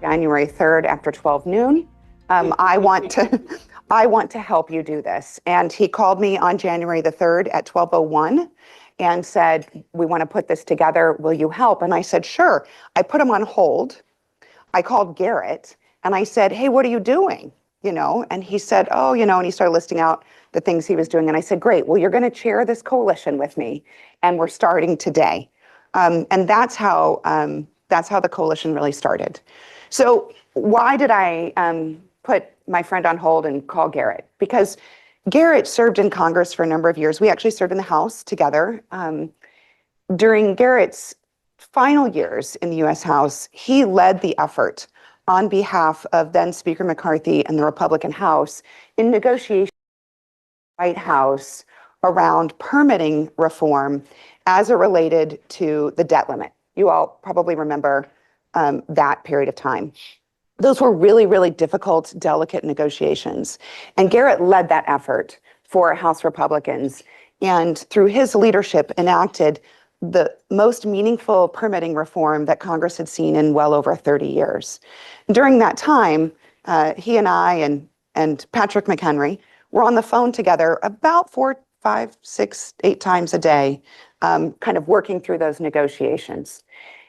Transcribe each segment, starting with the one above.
January 3rd after 12 noon. I want to help you do this. And he called me on January the 3rd at 12:01 and said, we want to put this together. Will you help? And I said, sure. I put him on hold. I called Garret and I said, hey, what are you doing? And he said, oh, and he started listing out the things he was doing. And I said, great, well, you're going to chair this coalition with me. And we're starting today. And that's how the coalition really started. So why did I put my friend on hold and call Garret? Because Garret served in Congress for a number of years. We actually served in the House together. During Garret's final years in the U.S. House, he led the effort on behalf of then Speaker McCarthy and the Republican House in negotiations with the White House around permitting reform as it related to the debt limit. You all probably remember that period of time. Those were really, really difficult, delicate negotiations. And Garret led that effort for House Republicans, and through his leadership enacted the most meaningful permitting reform that Congress had seen in well over 30 years. During that time, he and I and Patrick McHenry were on the phone together about 4, 5, 6, 8 times a day, kind of working through those negotiations.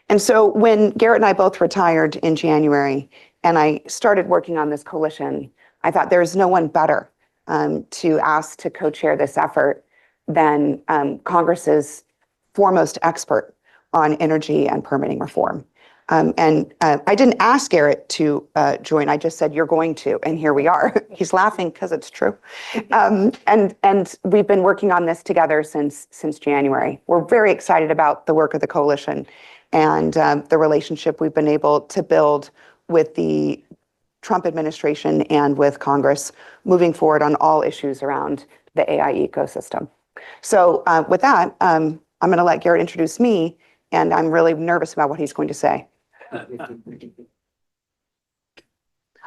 And so when Garret and I both retired in January and I started working on this coalition, I thought there's no one better to ask to co-chair this effort than Congress's foremost expert on energy and permitting reform. And I didn't ask Garret to join. I just said, you're going to, and here we are. He's laughing because it's true. And we've been working on this together since January. We're very excited about the work of the coalition and the relationship we've been able to build with the Trump administration and with Congress moving forward on all issues around the AI ecosystem. So with that, I'm going to let Garret introduce me, and I'm really nervous about what he's going to say.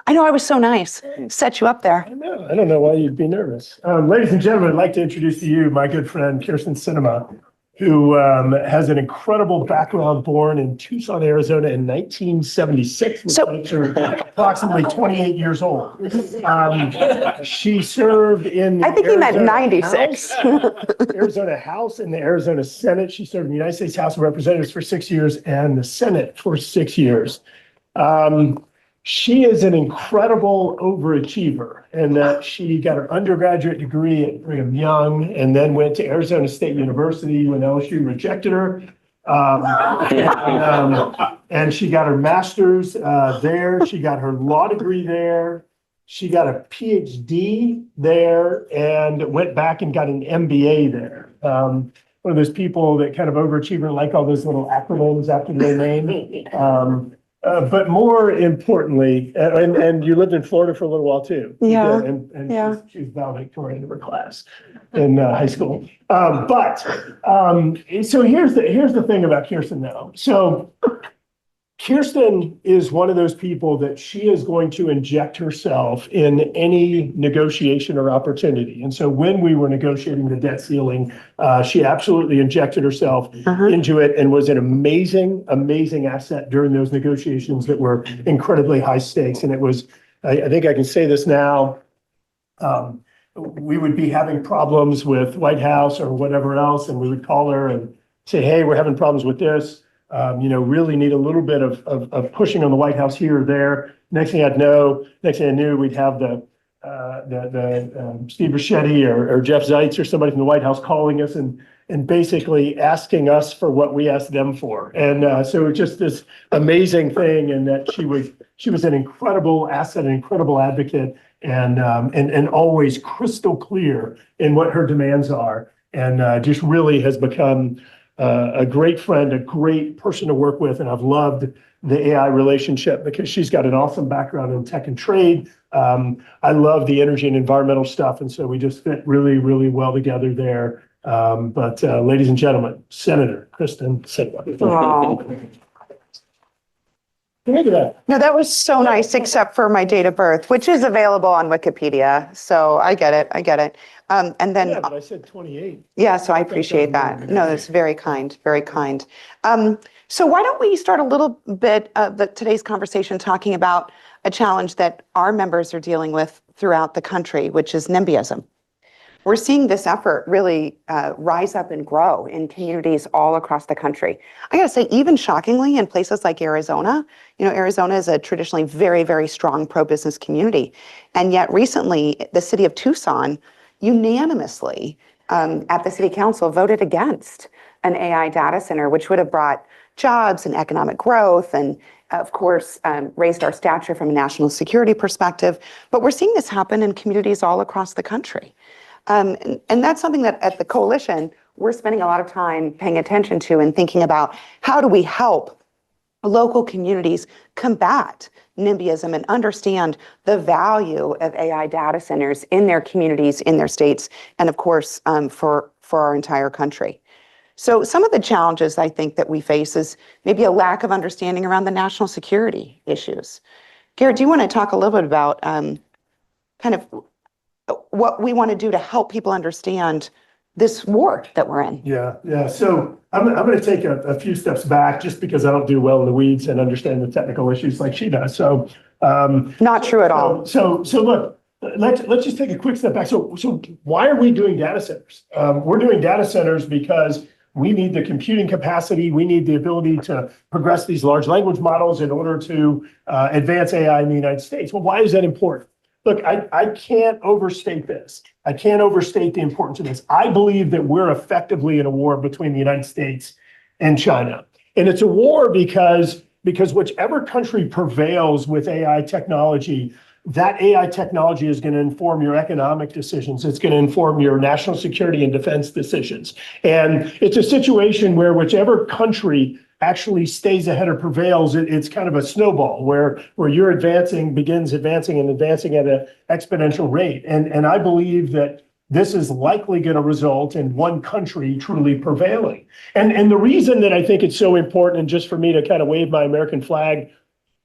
I know I was so nice. Set you up there. I know. I don't know why you'd be nervous. Ladies and gentlemen, I'd like to introduce to you my good friend, Kyrsten Sinema, who has an incredible background, born in Tucson, Arizona in 1976, which makes her approximately 28 years old. She served in the I think he meant 96. Arizona House and the Arizona Senate. She served in the United States House of Representatives for 6 years and the Senate for 6 years. She is an incredible overachiever, and that she got her undergraduate degree at Brigham Young and then went to Arizona State University when LSU rejected her. And she got her master's there. She got her law degree there. She got a PhD there and went back and got an MBA there. One of those people that kind of overachiever, like all those little acronyms after their name. But more importantly, and you lived in Florida for a little while too. Yeah. And Yeah. she was valedictorian of her class in high school. So here's the thing about Kyrsten though. So Kyrsten is one of those people that she is going to inject herself in any negotiation or opportunity. And so when we were negotiating the debt ceiling, she absolutely injected herself into it and was an amazing, amazing asset during those negotiations that were incredibly high stakes. And it was, I think I can say this now, we would be having problems with White House or whatever else, and we would call her and say, hey, we're having problems with this. Really need a little bit of pushing on the White House here or there. Next thing I knew, we'd have the Steve Ricchetti or Jeff Zeitz or somebody from the White House calling us and basically asking us for what we asked them for. And so it's just this amazing thing, and that she was an incredible asset, an incredible advocate, and always crystal clear in what her demands are, and just really has become a great friend, a great person to work with. And I've loved the AI relationship because she's got an awesome background in tech and trade. I love the energy and environmental stuff. And so we just fit really, really well together there. But ladies and gentlemen, Senator Kyrsten Sinema. Look at that. No, that was so nice, except for my date of birth, which is available on Wikipedia. So I get it. And then, Yeah, but I said 28. yeah, so I appreciate that. No, that's very kind, very kind. So why don't we start a little bit of today's conversation talking about a challenge that our members are dealing with throughout the country, which is NIMBYism. We're seeing this effort really rise up and grow in communities all across the country. I gotta say, even shockingly, in places like Arizona, Arizona is a traditionally very, very strong pro-business community. And yet recently, the city of Tucson unanimously at the city council voted against an AI data center, which would have brought jobs and economic growth and of course, raised our stature from a national security perspective. But we're seeing this happen in communities all across the country. And that's something that at the coalition, we're spending a lot of time paying attention to and thinking about how do we help local communities combat NIMBYism and understand the value of AI data centers in their communities, in their states, and of course, for our entire country. So some of the challenges I think that we face is maybe a lack of understanding around the national security issues. Garret, do you want to talk a little bit about kind of what we want to do to help people understand this war that we're in? Yeah. So I'm going to take a few steps back just because I don't do well in the weeds and understand the technical issues like she does. So not true at all. So look, let's just take a quick step back. So why are we doing data centers? We're doing data centers because we need the computing capacity. We need the ability to progress these large language models in order to advance AI in the United States. Well, why is that important? Look, I can't overstate this. I can't overstate the importance of this. I believe that we're effectively in a war between the United States and China. And it's a war because whichever country prevails with AI technology, that AI technology is going to inform your economic decisions. It's going to inform your national security and defense decisions. And it's a situation where whichever country actually stays ahead or prevails, it's kind of a snowball where you're begins advancing at an exponential rate. And I believe that this is likely going to result in one country truly prevailing. And the reason that I think it's so important, and just for me to kind of wave my American flag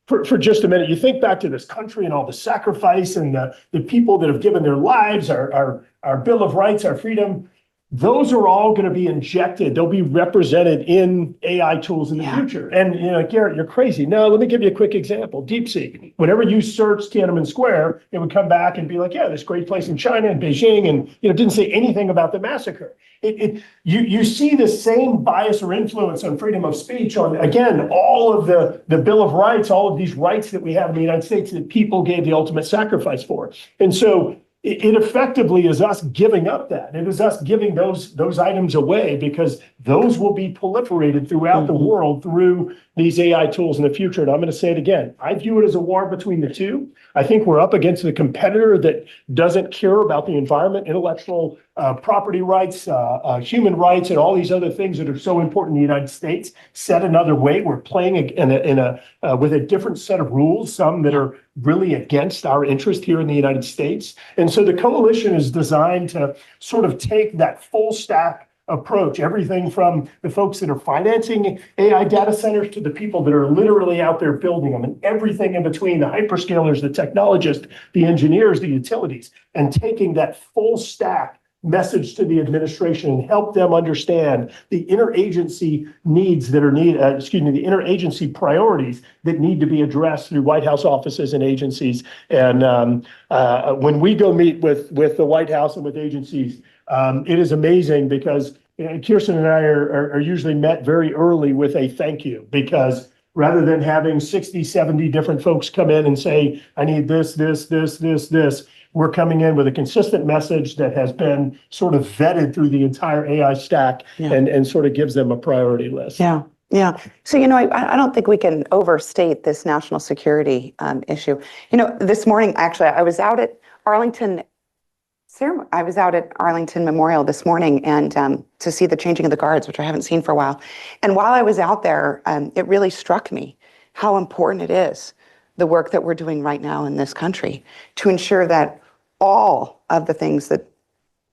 for just a minute, you think back to this country and all the sacrifice and the people that have given their lives, our Bill of Rights, our freedom. Those are all going to be injected. They'll be represented in AI tools in the future. And Garret, you're crazy. No, let me give you a quick example. DeepSeek. Whenever you search Tiananmen Square, it would come back and be like, yeah, this great place in China and Beijing, and didn't say anything about the massacre. You see the same bias or influence on freedom of speech on, again, all of the Bill of Rights, all of these rights that we have in the United States that people gave the ultimate sacrifice for. And so it effectively is us giving up that. It is us giving those items away because those will be proliferated throughout the world through these AI tools in the future. And I'm going to say it again. I view it as a war between the two. I think we're up against a competitor that doesn't care about the environment, intellectual property rights, human rights, and all these other things that are so important in the United States. Said another way, we're playing with a different set of rules, some that are really against our interest here in the United States. And so the coalition is designed to sort of take that full stack approach, everything from the folks that are financing AI data centers to the people that are literally out there building them, and everything in between, the hyperscalers, the technologists, the engineers, the utilities, and taking that full stack message to the administration and help them understand the interagency needs that are the interagency priorities that need to be addressed through White House offices and agencies. And when we go meet with the White House and with agencies, it is amazing because Kyrsten and I are usually met very early with a thank you, because rather than having 60, 70 different folks come in and say, I need this, we're coming in with a consistent message that has been sort of vetted through the entire AI stack and sort of gives them a priority list. Yeah. So, I don't think we can overstate this national security issue. This morning, actually, I was out at Arlington Memorial this morning and to see the changing of the guards, which I haven't seen for a while. And while I was out there, it really struck me how important it is, the work that we're doing right now in this country, to ensure that all of the things that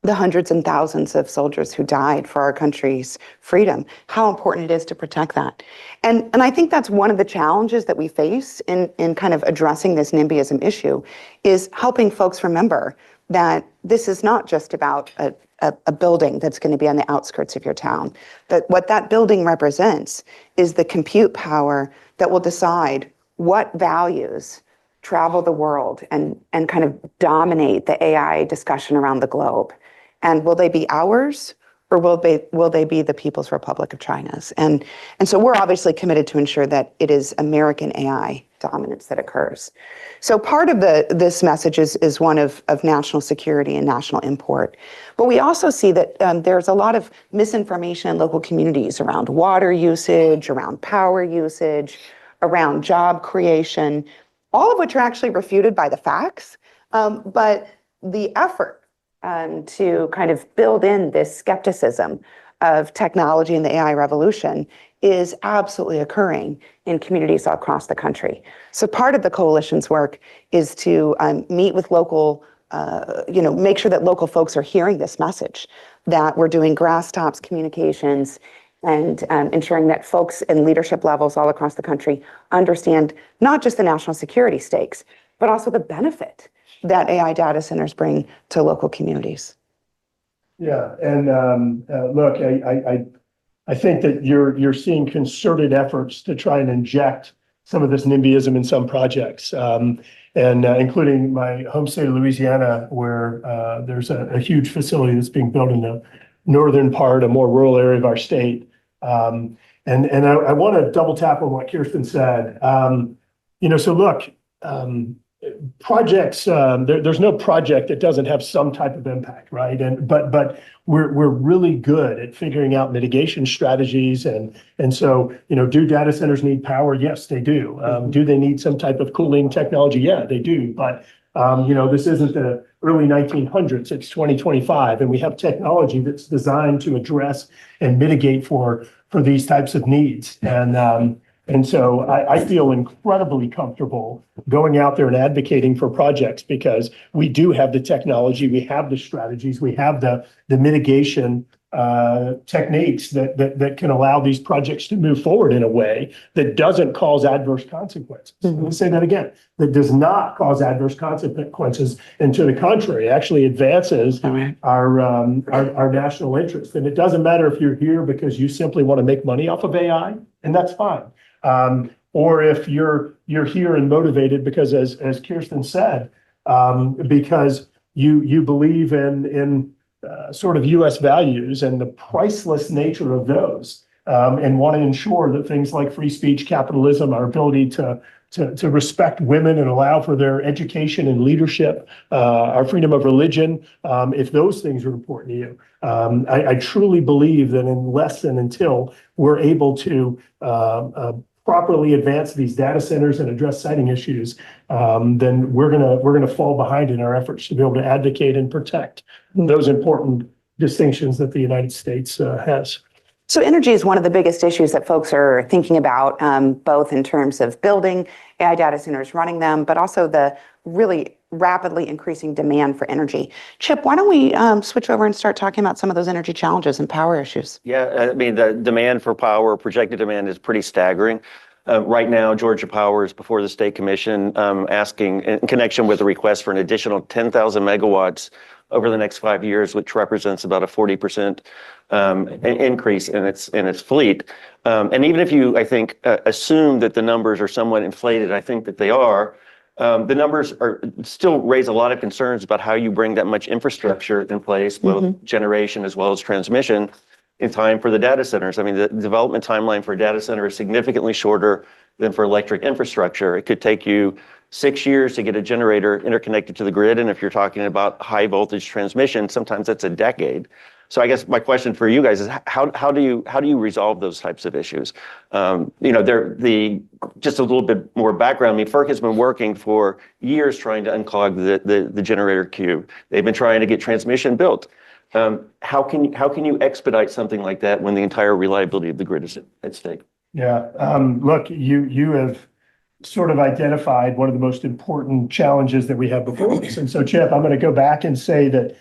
the hundreds and thousands of soldiers who died for our country's freedom, how important it is to protect that. And I think that's one of the challenges that we face in kind of addressing this NIMBYism issue, is helping folks remember that this is not just about a building that's going to be on the outskirts of your town. That what that building represents is the compute power that will decide what values travel the world and kind of dominate the AI discussion around the globe. And will they be ours, or will they be the People's Republic of China's? And so we're obviously committed to ensure that it is American AI dominance that occurs. So part of this message is one of national security and national import. But we also see that there's a lot of misinformation in local communities around water usage, around power usage, around job creation, all of which are actually refuted by the facts. But the effort to kind of build in this skepticism of technology and the AI revolution is absolutely occurring in communities all across the country. So part of the coalition's work is to meet with local, make sure that local folks are hearing this message, that we're doing grass tops communications and ensuring that folks in leadership levels all across the country understand not just the national security stakes, but also the benefit that AI data centers bring to local communities. Yeah, and look, I think that you're seeing concerted efforts to try and inject some of this NIMBYism in some projects, and including my home state of Louisiana, where there's a huge facility that's being built in the northern part, a more rural area of our state. And I want to double tap on what Kyrsten said. So look, projects, there's no project that doesn't have some type of impact, right? But we're really good at figuring out mitigation strategies, and so do data centers need power? Yes, they do. Do they need some type of cooling technology? Yeah, they do. But this isn't the early 1900s. It's 2025, and we have technology that's designed to address and mitigate for these types of needs. And so I feel incredibly comfortable going out there and advocating for projects, because we do have the technology, we have the strategies, we have the mitigation techniques that can allow these projects to move forward in a way that doesn't cause adverse consequences. Let me say that again, that does not cause adverse consequences, and to the contrary, actually advances our national interest. And it doesn't matter if you're here because you simply want to make money off of AI, and that's fine. Or if you're here and motivated because, as Kyrsten said, because you believe in sort of U.S. values and the priceless nature of those, and want to ensure that things like free speech, capitalism, our ability to respect women and allow for their education and leadership, our freedom of religion, if those things are important to you. I truly believe that unless and until we're able to properly advance these data centers and address siting issues, then we're gonna fall behind in our efforts to be able to advocate and protect those important distinctions that the United States has. So energy is one of the biggest issues that folks are thinking about, both in terms of building AI data centers, running them, but also the really rapidly increasing demand for energy. Chip, why don't we switch over and start talking about some of those energy challenges and power issues? Yeah, I mean, the demand for power, projected demand, is pretty staggering. Right now, Georgia Power is before the State Commission asking, in connection with a request for an additional 10,000 megawatts over the next 5 years, which represents about a 40% increase in its fleet. And even if you, I think, assume that the numbers are somewhat inflated, I think that they are. The numbers still raise a lot of concerns about how you bring that much infrastructure in place, both generation as well as transmission, in time for the data centers. I mean, the development timeline for a data center is significantly shorter than for electric infrastructure. It could take you 6 years to get a generator interconnected to the grid, and if you're talking about high voltage transmission, sometimes that's a decade. So I guess my question for you guys is how do you resolve those types of issues? Just a little bit more background. I mean, FERC has been working for years trying to unclog the generator queue. They've been trying to get transmission built. How can you expedite something like that when the entire reliability of the grid is at stake? Yeah, look, you have sort of identified one of the most important challenges that we have before us. And so, Chip, I'm going to go back and say that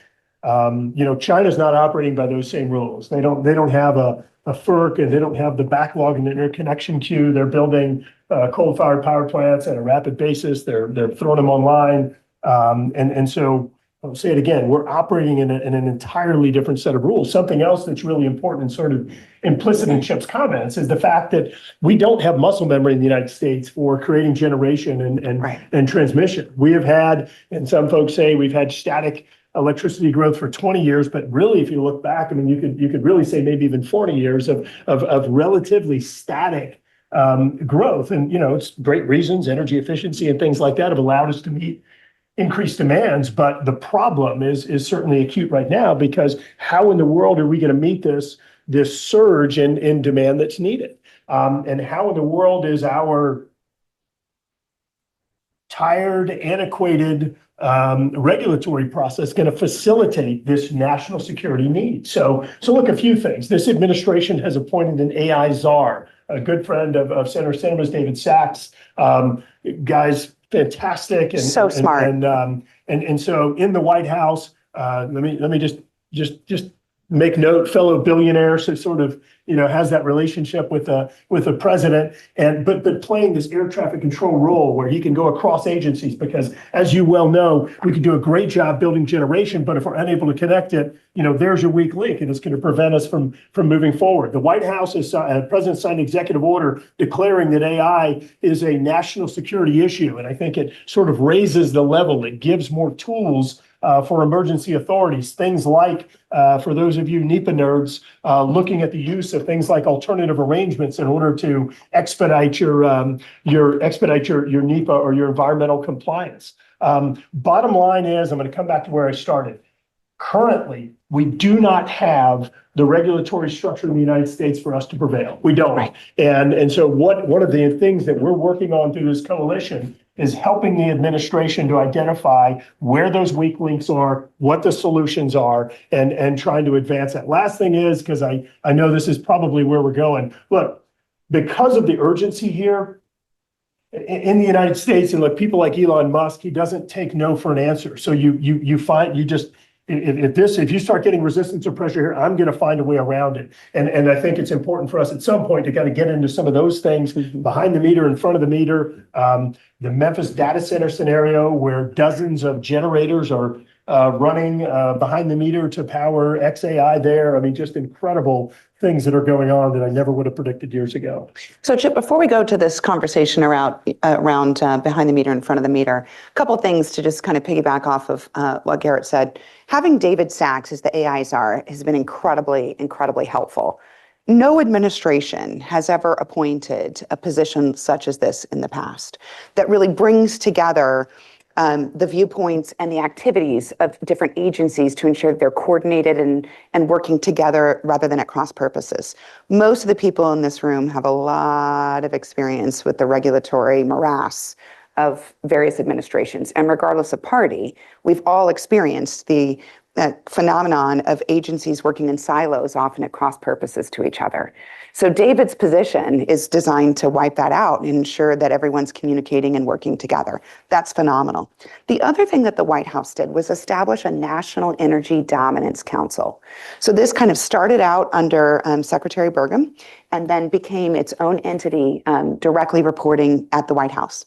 China's not operating by those same rules. They don't have a FERC, and they don't have the backlog and the interconnection queue. They're building coal-fired power plants at a rapid basis. They're throwing them online, and so I'll say it again, we're operating in an entirely different set of rules. Something else that's really important and sort of implicit in Chip's comments is the fact that we don't have muscle memory in the United States for creating generation and transmission. We have had, and some folks say we've had static electricity growth for 20 years, but really, if you look back, I mean, you could really say maybe even 40 years of relatively static growth. And, it's great reasons, energy efficiency and things like that have allowed us to meet increased demands. But the problem is certainly acute right now, because how in the world are we going to meet this surge in demand that's needed? And how in the world is our tired, antiquated regulatory process going to facilitate this national security need? So look, a few things. This administration has appointed an AI czar, a good friend of Senator Sinema's, David Sachs. Guy's fantastic and So smart. And so in the White House, let me just make note, fellow billionaire, so sort of has that relationship with the president, but playing this air traffic control role where he can go across agencies, because as you well know, we can do a great job building generation, but if we're unable to connect it, there's your weak link, and it's going to prevent us from moving forward. The White House president signed an executive order declaring that AI is a national security issue, and I think it sort of raises the level. It gives more tools for emergency authorities, things like, for those of you NEPA nerds, looking at the use of things like alternative arrangements in order to expedite your NEPA or your environmental compliance. Bottom line is, I'm going to come back to where I started. Currently, we do not have the regulatory structure in the United States for us to prevail. We don't. Right. And so one of the things that we're working on through this coalition is helping the administration to identify where those weak links are, what the solutions are, and trying to advance that. Last thing is, because I know this is probably where we're going. Look, because of the urgency here in the United States, and look, people like Elon Musk, he doesn't take no for an answer. So if you start getting resistance or pressure here, I'm going to find a way around it. And I think it's important for us at some point to kind of get into some of those things behind the meter, in front of the meter. The Memphis data center scenario, where dozens of generators are running behind the meter to power XAI there. I mean, just incredible things that are going on that I never would have predicted years ago. So Chip, before we go to this conversation around behind the meter, in front of the meter, a couple things to just kind of piggyback off of what Garret said. Having David Sachs as the AI czar has been incredibly, incredibly helpful. No administration has ever appointed a position such as this in the past that really brings together the viewpoints and the activities of different agencies to ensure that they're coordinated and working together rather than at cross purposes. Most of the people in this room have a lot of experience with the regulatory morass of various administrations. And regardless of party, we've all experienced the phenomenon of agencies working in silos, often at cross purposes to each other. So David's position is designed to wipe that out and ensure that everyone's communicating and working together. That's phenomenal. The other thing that the White House did was establish a National Energy Dominance Council. So this kind of started out under Secretary Burgum and then became its own entity directly reporting at the White House.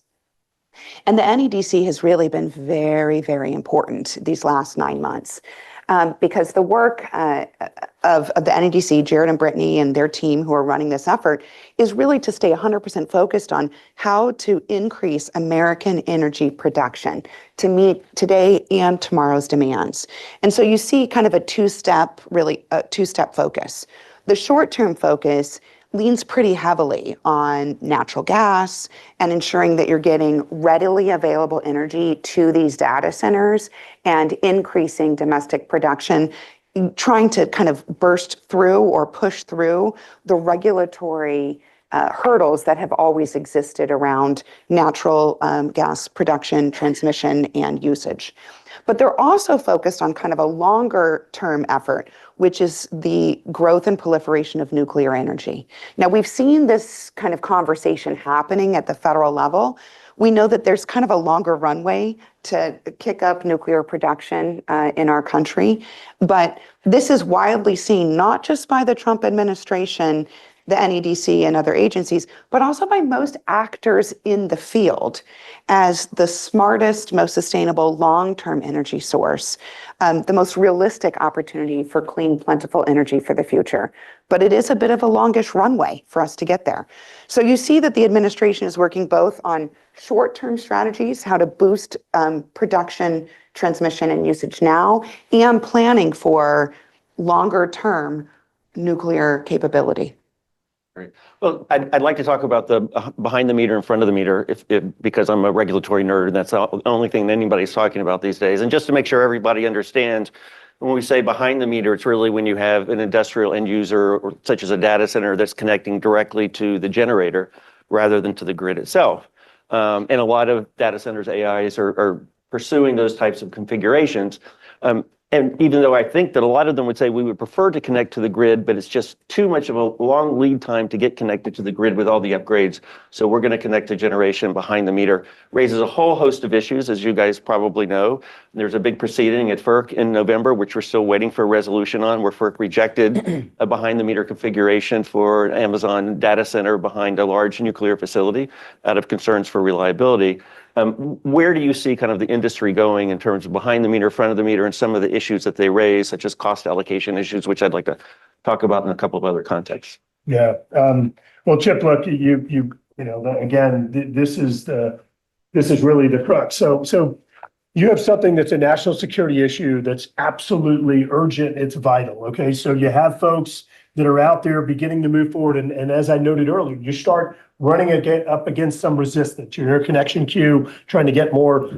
And the NEDC has really been very, very important these last 9 months because the work of the NEDC, Garret and Brittany and their team who are running this effort, is really to stay 100% focused on how to increase American energy production to meet today and tomorrow's demands. And so you see kind of a two-step focus. The short-term focus leans pretty heavily on natural gas and ensuring that you're getting readily available energy to these data centers and increasing domestic production, trying to kind of burst through or push through the regulatory hurdles that have always existed around natural gas production, transmission, and usage. But they're also focused on kind of a longer term effort, which is the growth and proliferation of nuclear energy. Now, we've seen this kind of conversation happening at the federal level. We know that there's kind of a longer runway to kick up nuclear production in our country, but this is widely seen not just by the Trump administration the NEDC and other agencies, but also by most actors in the field as the smartest, most sustainable long-term energy source, the most realistic opportunity for clean, plentiful energy for the future. But it is a bit of a longish runway for us to get there. So you see that the administration is working both on short-term strategies, how to boost production, transmission, and usage now, and planning for longer-term nuclear capability. Great. Well, I'd like to talk about the behind the meter, in front of the meter, because I'm a regulatory nerd, and that's the only thing that anybody's talking about these days. And just to make sure everybody understands, when we say behind the meter, it's really when you have an industrial end user, such as a data center, that's connecting directly to the generator rather than to the grid itself. And a lot of data centers, AIs, are pursuing those types of configurations. And even though I think that a lot of them would say we would prefer to connect to the grid, but it's just too much of a long lead time to get connected to the grid with all the upgrades. So we're going to connect to generation behind the meter. Raises a whole host of issues, as you guys probably know. There's a big proceeding at FERC in November, which we're still waiting for a resolution on, where FERC rejected a behind the meter configuration for an Amazon data center behind a large nuclear facility out of concerns for reliability. Where do you see kind of the industry going in terms of behind the meter, front of the meter, and some of the issues that they raise, such as cost allocation issues, which I'd like to talk about in a couple of other contexts? Yeah. Well, Chip, look, you know, again, this is really the crux. So you have something that's a national security issue that's absolutely urgent. It's vital. Okay. So you have folks that are out there beginning to move forward. And as I noted earlier, you start running up against some resistance. Your interconnection queue, trying to get more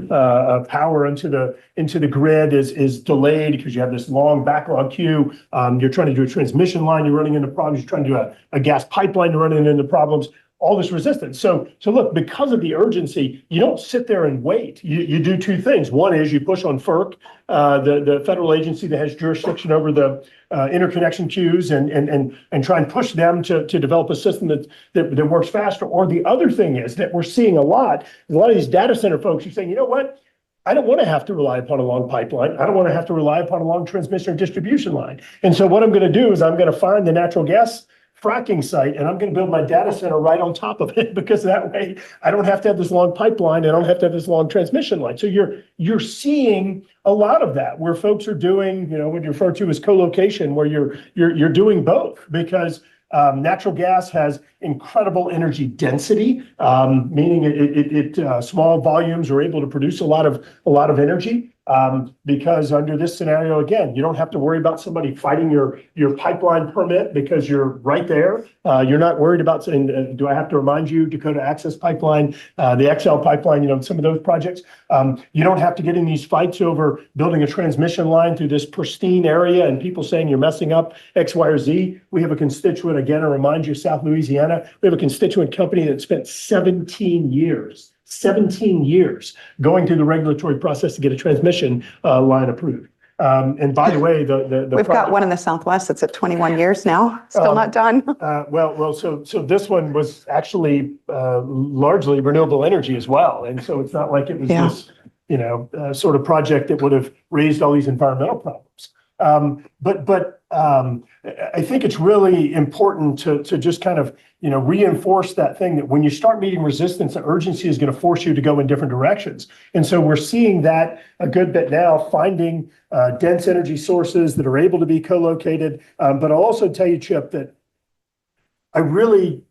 power into the grid is delayed because you have this long backlog queue. You're trying to do a transmission line, you're running into problems. You're trying to do a gas pipeline, you're running into problems. All this resistance. So look, because of the urgency, you don't sit there and wait. You do two things. One is you push on FERC, the federal agency that has jurisdiction over the interconnection queues, and try and push them to develop a system that works faster. Or the other thing is that we're seeing a lot of these data center folks are saying, you know what? I don't want to have to rely upon a long pipeline. I don't want to have to rely upon a long transmission or distribution line. And so what I'm going to do is I'm going to find the natural gas fracking site, and I'm going to build my data center right on top of it, because that way I don't have to have this long pipeline. I don't have to have this long transmission line. So you're seeing a lot of that where folks are doing, what you refer to as co-location, where you're doing both, because natural gas has incredible energy density, meaning it small volumes are able to produce a lot of energy. Because under this scenario, again, you don't have to worry about somebody fighting your pipeline permit because you're right there. You're not worried about saying, do I have to remind you, Dakota Access Pipeline, the XL pipeline, some of those projects. You don't have to get in these fights over building a transmission line through this pristine area and people saying you're messing up X, Y, or Z. We have a constituent, again, I remind you, South Louisiana, we have a constituent company that spent 17 years going through the regulatory process to get a transmission line approved. And by the way, We've got one in the Southwest that's at 21 years now, still not done. So this one was actually largely renewable energy as well. And so it's not like it was this, sort of project that would have raised all these environmental problems. But I think it's really important to just kind of, reinforce that thing that when you start meeting resistance, the urgency is going to force you to go in different directions. And so we're seeing that a good bit now, finding dense energy sources that are able to be co-located. But I'll also tell you, Chip, that I really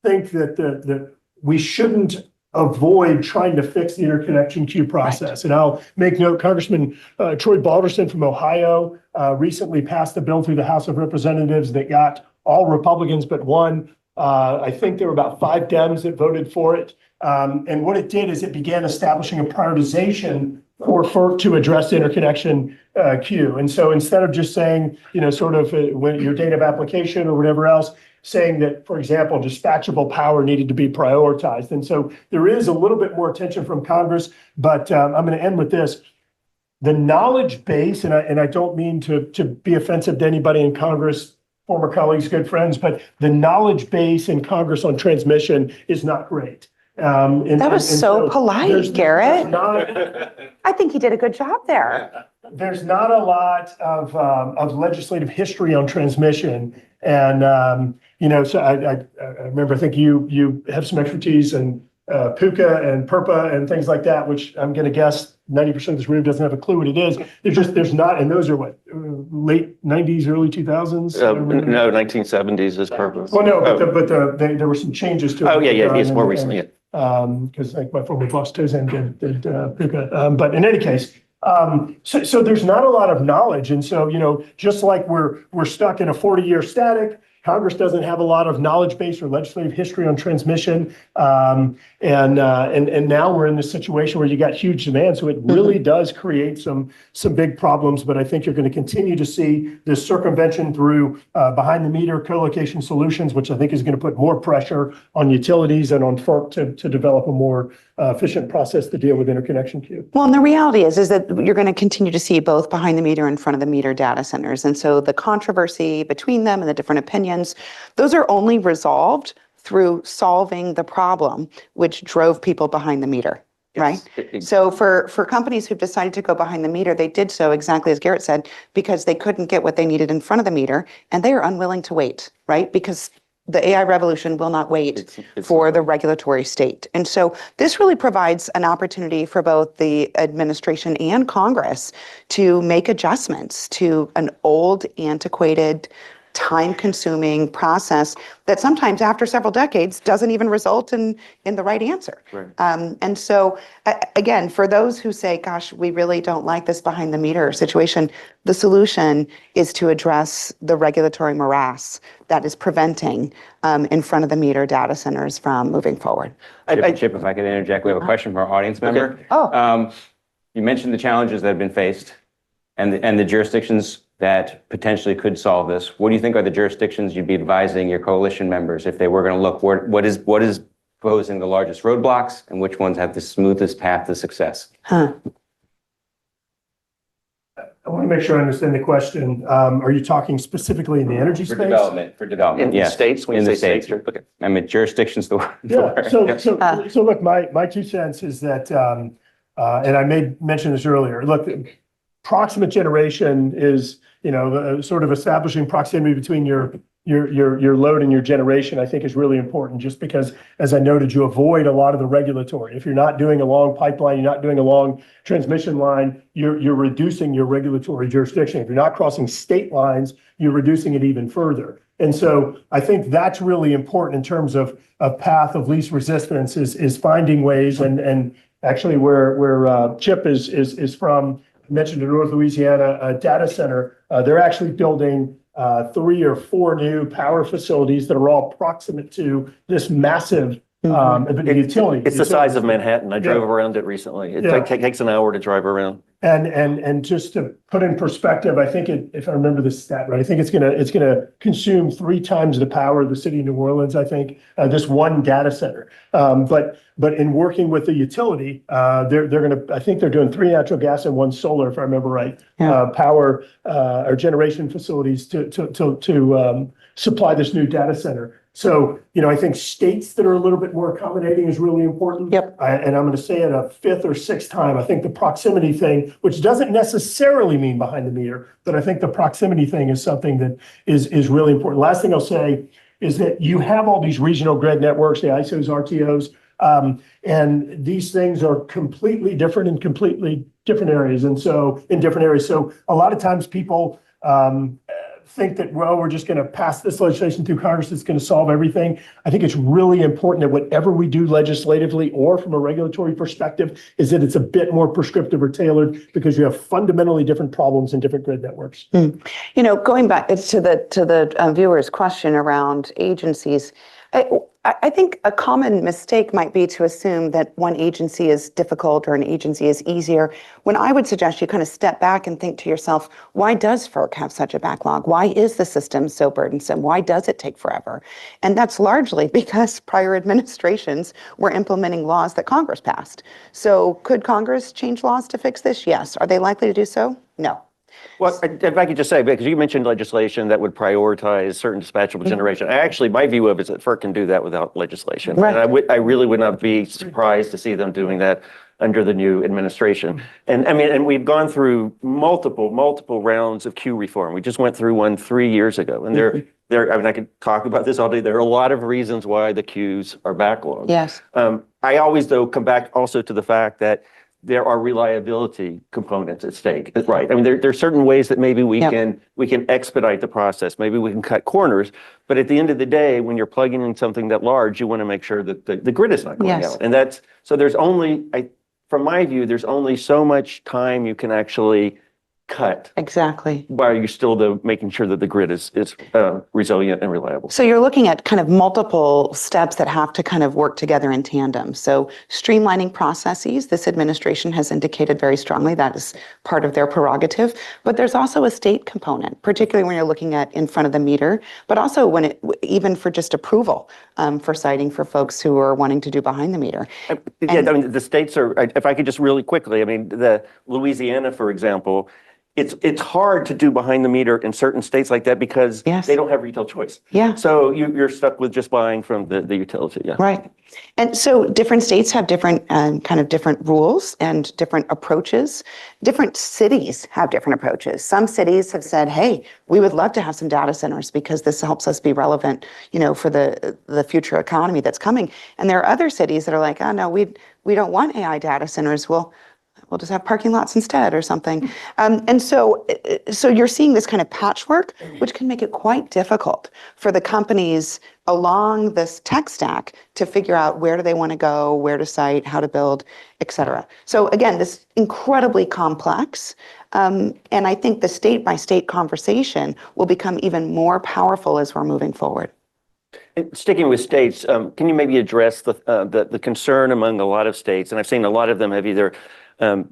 think that we shouldn't avoid trying to fix the interconnection queue process. Right. And I'll make note, Congressman Troy Balderson from Ohio recently passed a bill through the House of Representatives that got all Republicans but one. I think there were about 5 Dems that voted for it. And what it did is it began establishing a prioritization for FERC to address the interconnection queue. And so instead of just saying, sort of when your date of application or whatever else, saying that, for example, dispatchable power needed to be prioritized. And so there is a little bit more attention from Congress, but I'm going to end with this. The knowledge base, and I don't mean to be offensive to anybody in Congress, former colleagues, good friends, but the knowledge base in Congress on transmission is not great. That was so polite, Garret. I think he did a good job there. There's not a lot of legislative history on transmission, and So I remember, I think you have some expertise in puka and perpa and things like that, which I'm going to guess 90% of this room doesn't have a clue what it is. There's not, and those are what, late 90s, early 2000s? No, 1970s is purpose. Well, no, there were some changes to it. Oh, yeah, it's more recently. Because like my former boss Tozan did puka. But in any case, so there's not a lot of knowledge. And so, just like we're stuck in a 40-year static, Congress doesn't have a lot of knowledge base or legislative history on transmission. And now we're in this situation where you got huge demand. So it really does create some big problems. But I think you're going to continue to see this circumvention through behind the meter co-location solutions, which I think is going to put more pressure on utilities and on FERC to develop a more efficient process to deal with interconnection queue. Well, and the reality is that you're going to continue to see both behind the meter and front of the meter data centers. And so the controversy between them and the different opinions, those are only resolved through solving the problem, which drove people behind the meter, right? So for companies who've decided to go behind the meter, they did so exactly as Garret said, because they couldn't get what they needed in front of the meter, and they are unwilling to wait, right? Because the AI revolution will not wait for the regulatory state. And so this really provides an opportunity for both the administration and Congress to make adjustments to an old, antiquated, time-consuming process that sometimes after several decades doesn't even result in the right answer. Right. And so, again, for those who say, gosh, we really don't like this behind the meter situation, the solution is to address the regulatory morass that is preventing in front of the meter data centers from moving forward. Chip, if I could interject, we have a question from our audience member. Okay. Oh. You mentioned the challenges that have been faced and the jurisdictions that potentially could solve this. What do you think are the jurisdictions you'd be advising your coalition members if they were going to look for what is posing the largest roadblocks and which ones have the smoothest path to success? I want to make sure I understand the question. Are you talking specifically in the energy space? For development, In yes. states, when in you the say states. Okay. I mean, jurisdictions. Yeah. So look, my 2 cents is that, and I mention this earlier. Look, proximate generation is, sort of establishing proximity between your load and your generation, I think is really important, just because, as I noted, you avoid a lot of the regulatory. If you're not doing a long pipeline, you're not doing a long transmission line, you're reducing your regulatory jurisdiction. If you're not crossing state lines, you're reducing it even further. And so I think that's really important in terms of a path of least resistance is finding ways, and actually where Chip is from, I mentioned in North Louisiana, data center, they're actually building 3 or 4 new power facilities that are all proximate to this massive utility. It's the size of Manhattan. I drove around it recently. It takes an hour to drive around. And just to put in perspective, I think if I remember the stat right, I think it's gonna consume 3 times the power of the city of New Orleans. I think this one data center. But in working with the utility, they're gonna. I think they're doing 3 natural gas and 1 solar, if I remember right. Power or generation facilities to supply this new data center. So, I think states that are a little bit more accommodating is really important. Yep. And I'm going to say it a 5th or 6th time. I think the proximity thing, which doesn't necessarily mean behind the meter, but I think the proximity thing is something that is really important. Last thing I'll say is that you have all these regional grid networks, the ISOs, RTOs, and these things are completely different in completely different areas. And so in different areas. So a lot of times people, think that, well, we're just going to pass this legislation through Congress that's going to solve everything. I think it's really important that whatever we do legislatively or from a regulatory perspective is that it's a bit more prescriptive or tailored, because you have fundamentally different problems in different grid networks. Going back to the viewer's question around agencies, I think a common mistake might be to assume that one agency is difficult or an agency is easier, when I would suggest you kind of step back and think to yourself, why does FERC have such a backlog? Why is the system so burdensome? Why does it take forever? And that's largely because prior administrations were implementing laws that Congress passed. So could Congress change laws to fix this? Yes. Are they likely to do so? No. Well, if I could just say, because you mentioned legislation that would prioritize certain dispatchable generation. My view of it is that FERC can do that without legislation. Right. And I really would not be surprised to see them doing that under the new administration. And we've gone through multiple rounds of queue reform. We just went through one 3 years ago, and I mean, I could talk about this all day. There are a lot of reasons why the queues are backlogged. Yes. I always, though, come back also to the fact that there are reliability components at stake, right? I mean, there are certain ways that maybe we can expedite the process. Maybe we can cut corners. But at the end of the day, when you're plugging in something that large, you want to make sure that the grid is not going out. And that's, so there's only, from my view, there's only so much time you can actually cut Exactly. while you're still making sure that the grid is resilient and reliable. So you're looking at kind of multiple steps that have to kind of work together in tandem. So streamlining processes, this administration has indicated very strongly that is part of their prerogative, but there's also a state component, particularly when you're looking at in front of the meter, but also when even for just approval for siting for folks who are wanting to do behind the meter. Yeah, I mean, the states are, if I could just really quickly, I mean, the Louisiana, for example, it's hard to do behind the meter in certain states like that because they don't have retail choice. Yeah. So you're stuck with just buying from the utility. Yeah. Right. And so different states have different kind of different rules and different approaches. Different cities have different approaches. Some cities have said, hey, we would love to have some data centers because this helps us be relevant, for the future economy that's coming. And there are other cities that are like, oh, no, we don't want AI data centers. We'll just have parking lots instead or something. And so you're seeing this kind of patchwork, which can make it quite difficult for the companies along this tech stack to figure out where do they want to go, where to site, how to build, et cetera. So again, this incredibly complex. And I think the state by state conversation will become even more powerful as we're moving forward. Sticking with states, can you maybe address the concern among a lot of states? And I've seen a lot of them have either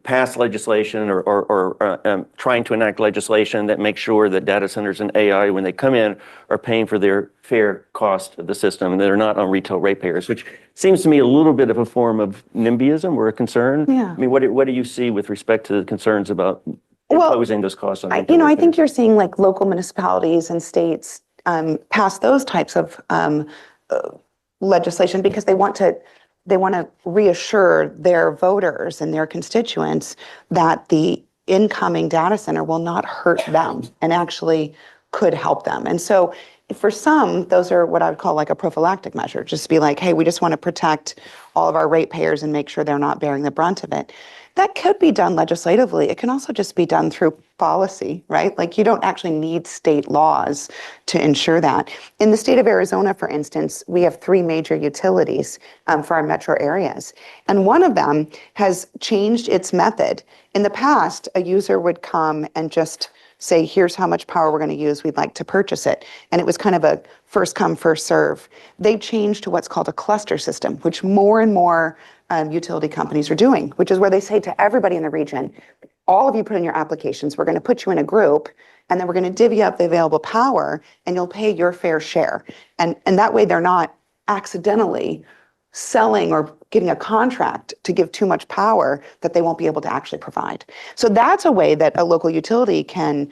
passed legislation or trying to enact legislation that makes sure that data centers and AI, when they come in, are paying for their fair cost of the system and they're not on retail ratepayers, which seems to me a little bit of a form of NIMBYism or a concern. Yeah. I mean, what do you see with respect to the concerns about imposing those costs on retail I ratepayers? think you're seeing like local municipalities and states pass those types of legislation because they want to reassure their voters and their constituents that the incoming data center will not hurt them and actually could help them. And so for some, those are what I would call like a prophylactic measure, just to be like, hey, we just want to protect all of our ratepayers and make sure they're not bearing the brunt of it. That could be done legislatively. It can also just be done through policy, right? Like you don't actually need state laws to ensure that. In the state of Arizona, for instance, we have 3 major utilities for our metro areas. And one of them has changed its method. In the past, a user would come and just say, here's how much power we're going to use. We'd like to purchase it. And it was kind of a first come, first serve. They changed to what's called a cluster system, which more and more utility companies are doing, which is where they say to everybody in the region, all of you put in your applications, we're going to put you in a group, and then we're going to divvy up the available power, and you'll pay your fair share. And that way they're not accidentally selling or getting a contract to give too much power that they won't be able to actually provide. So that's a way that a local utility can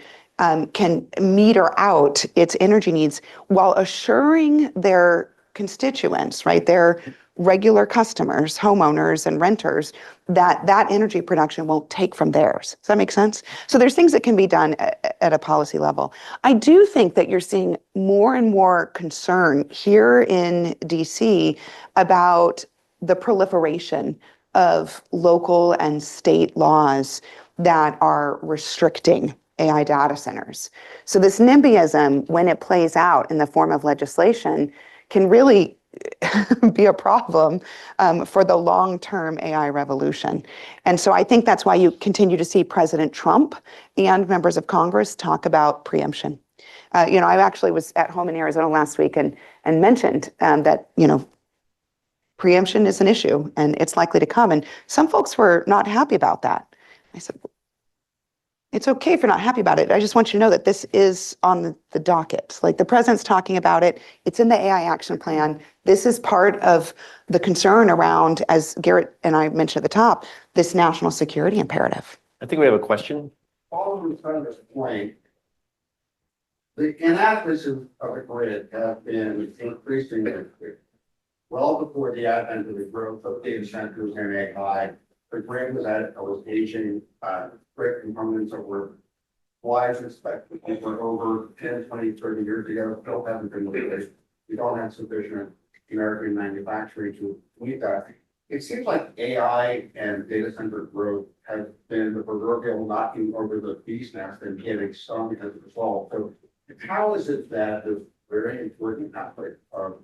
meter out its energy needs while assuring their constituents, right, their regular customers, homeowners and renters, that energy production won't take from theirs. Does that make sense? So there's things that can be done at a policy level. I do think that you're seeing more and more concern here in DC about the proliferation of local and state laws that are restricting AI data centers. So this NIMBYism, when it plays out in the form of legislation, can really be a problem for the long-term AI revolution. And so I think that's why you continue to see President Trump and members of Congress talk about preemption. I actually was at home in Arizona last week and mentioned that, preemption is an issue and it's likely to come. And some folks were not happy about that. I said, it's okay if you're not happy about it. I just want you to know that this is on the docket. Like the president's talking about it. It's in the AI action plan. This is part of the concern around, as Garret and I mentioned at the top, this national security imperative. I think we have a question. Following Senator's point, the inadequacies of the grid have been increasing well before the advent of the growth of data centers and AI. The grid was aging, grid components that were wise expected over 10, 20, 30 years ago, still haven't been replaced. We don't have sufficient American manufacturing to meet that. It seems like AI and data center growth has been the proverbial knocking over the bee's nest and getting some as a result. So how is it that this very important aspect of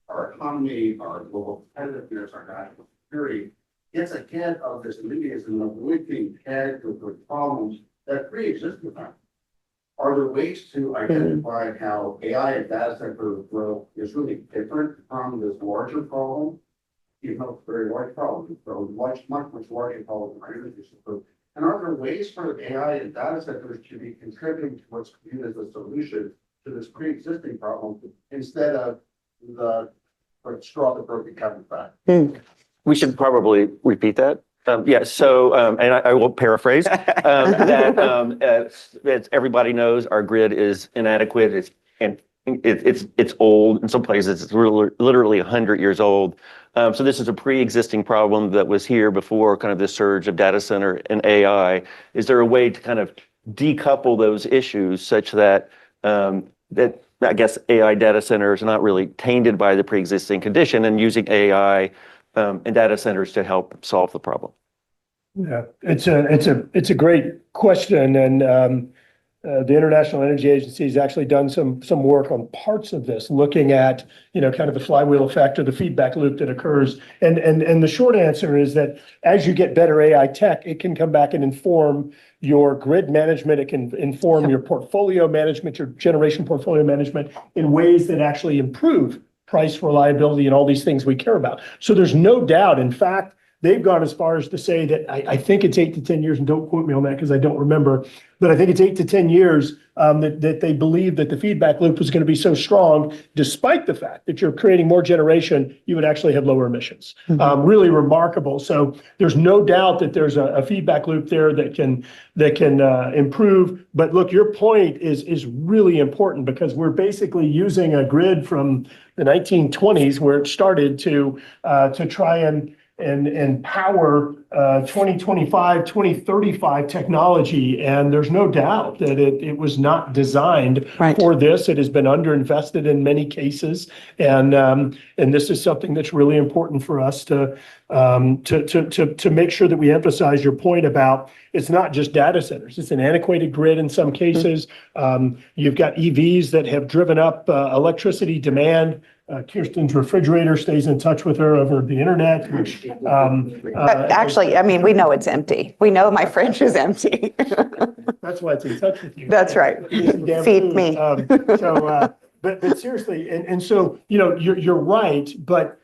our economy, our global competitiveness, our national security gets ahead of this elitism of looking ahead with the problems that pre-exist with them? Are there ways to identify how AI and data center growth is really different from this larger problem? Even though it's a very large problem, so much larger problem than our energy system. And are there ways for AI and data centers to be contributing to what's viewed as a solution to this pre-existing problem instead of the straw that broke the camel's back? We should probably repeat that. And I will paraphrase as everybody knows, our grid is inadequate. It's old. In some places, it's literally 100 years old. So this is a pre-existing problem that was here before kind of this surge of data center and AI. Is there a way to kind of decouple those issues such that that I guess AI data centers are not really tainted by the pre-existing condition, and using AI and data centers to help solve the problem? Yeah, it's a great question, and the International Energy Agency has actually done some work on parts of this, looking at kind of the flywheel effect or the feedback loop that occurs. And the short answer is that as you get better AI tech, it can come back and inform your grid management. It can inform your portfolio management, your generation portfolio management in ways that actually improve price reliability and all these things we care about. So there's no doubt. In fact, they've gone as far as to say that I think it's 8 to 10 years, and don't quote me on that because I don't remember, but I think it's 8 to 10 years that they believe that the feedback loop is going to be so strong, despite the fact that you're creating more generation, you would actually have lower emissions. Really remarkable. So there's no doubt that there's a feedback loop there that can improve. But look, your point is really important, because we're basically using a grid from the 1920s where it started to try and power 2025, 2035 technology. And there's no doubt that it was not designed for this. It has been underinvested in many cases. And this is something that's really important for us to make sure that we emphasize your point about it's not just data centers. It's an antiquated grid in some cases. You've got EVs that have driven up electricity demand. Kyrsten's refrigerator stays in touch with her over the internet, which Actually, I mean, we know it's empty. We know my fridge is empty. that's why it's in touch with you. That's right. Feed me. But seriously, and so you're right, but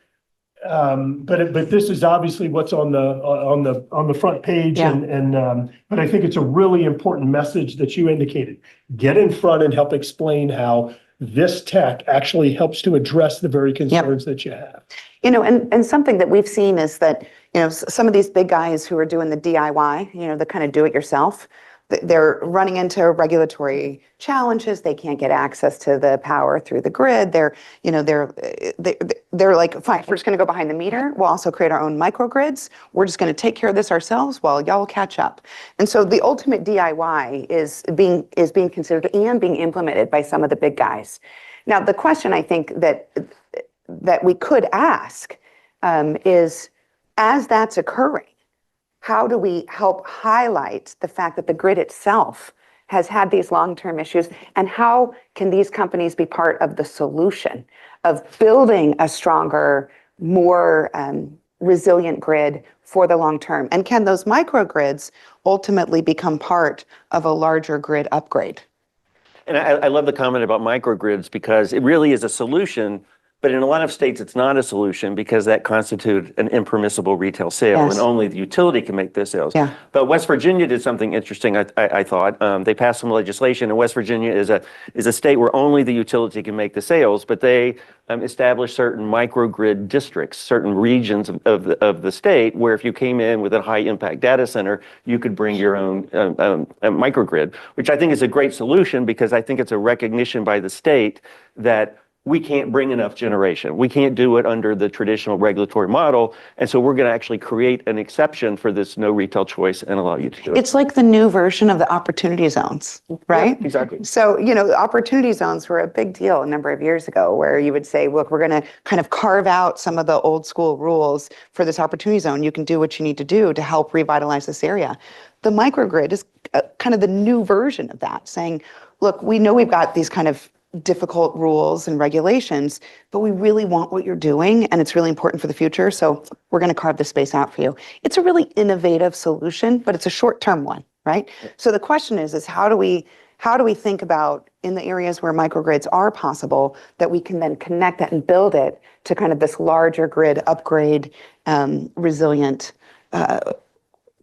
this is obviously what's on the front page, but I think it's a really important message that you indicated. Get in front and help explain how this tech actually helps to address the very concerns that you have. And something that we've seen is that, some of these big guys who are doing the DIY, the kind of do it yourself, they're running into regulatory challenges. They can't get access to the power through the grid. They're like, fine, we're just going to go behind the meter. We'll also create our own microgrids. We're just going to take care of this ourselves while y'all catch up. And so the ultimate DIY is being considered and being implemented by some of the big guys. Now, the question I think that we could ask is, as that's occurring, how do we help highlight the fact that the grid itself has had these long-term issues, and how can these companies be part of the solution of building a stronger, more resilient grid for the long term? And can those microgrids ultimately become part of a larger grid upgrade? And I love the comment about microgrids, because it really is a solution. But in a lot of states, it's not a solution, because that constitutes an impermissible retail sale, and only the utility can make those sales. But West Virginia did something interesting, I thought. They passed some legislation, and West Virginia is a state where only the utility can make the sales, but they established certain microgrid districts, certain regions of the state, where if you came in with a high-impact data center, you could bring your own microgrid, which I think is a great solution, because I think it's a recognition by the state that we can't bring enough generation. We can't do it under the traditional regulatory model. And so we're going to actually create an exception for this no retail choice and allow you to do it. It's like the new version of the opportunity zones, right? Yeah, exactly. So, opportunity zones were a big deal a number of years ago where you would say, look, we're going to kind of carve out some of the old school rules for this opportunity zone. You can do what you need to do to help revitalize this area. The microgrid is kind of the new version of that, saying, look, we know we've got these kind of difficult rules and regulations, but we really want what you're doing and it's really important for the future. So we're going to carve this space out for you. It's a really innovative solution, but it's a short-term one, right? So the question is how do we think about in the areas where microgrids are possible that we can then connect that and build it to kind of this larger grid upgrade, resilient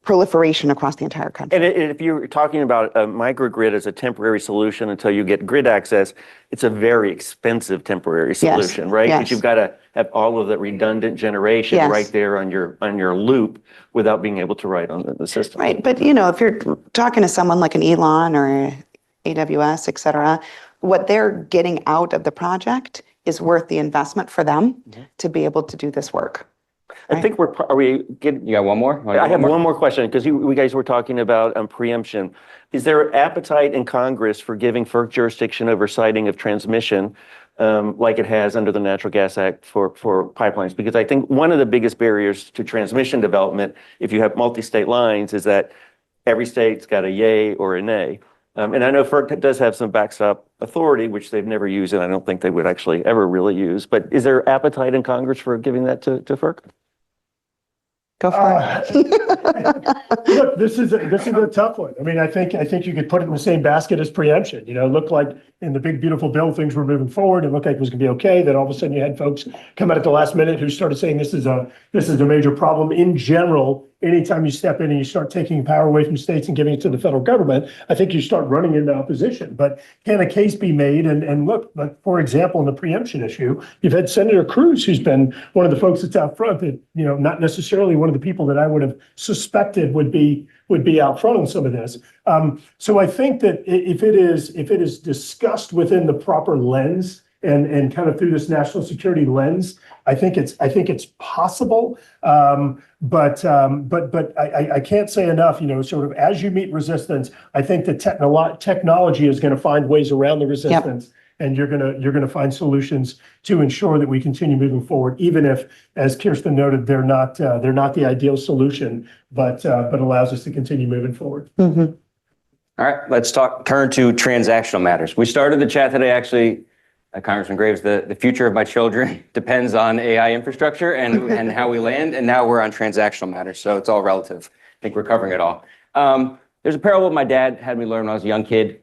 proliferation across the entire country. And if you're talking about a microgrid as a temporary solution until you get grid access, it's a very expensive temporary solution, right? yes. Because you've got to have all of the redundant generation Yes. right there on your loop without being able to write on the system. Right, but if you're talking to someone like an Elon or AWS, et cetera, what they're getting out of the project is worth the investment for them to be able to do this work. I think are we getting? You got one more? I have one more question because you guys were talking about preemption. Is there appetite in Congress for giving FERC jurisdiction over siting of transmission like it has under the Natural Gas Act for pipelines? Because I think one of the biggest barriers to transmission development, if you have multi-state lines, is that every state's got a yay or a nay. And I know FERC does have some backstop authority, which they've never used, and I don't think they would actually ever really use. But is there appetite in Congress for giving that to FERC? Go for it. Look, this is a tough one. I mean, I think you could put it in the same basket as preemption. It looked like in the big beautiful bill things were moving forward. It looked like it was going to be okay. Then all of a sudden you had folks come out at the last minute who started saying this is a major problem in general. Anytime you step in and you start taking power away from states and giving it to the federal government, I think you start running into opposition. But can a case be made? And look, like for example, in the preemption issue, you've had Senator Cruz, who's been one of the folks that's out front that, not necessarily one of the people that I would have suspected would be out front on some of this. So I think that if it is discussed within the proper lens and kind of through this national security lens, I think it's possible. But I can't say enough, sort of as you meet resistance, I think the technology is going to find ways around the resistance. Yep. And you're gonna find solutions to ensure that we continue moving forward, even if, as Kyrsten noted, they're not the ideal solution, but allows us to continue moving forward. Mm-hmm. All right, let's turn to transactional matters. We started the chat today, actually, Congressman Graves, the future of my children depends on AI infrastructure and how we land, and now we're on transactional matters, so it's all relative. I think we're covering it all. There's a parable my dad had me learn when I was a young kid.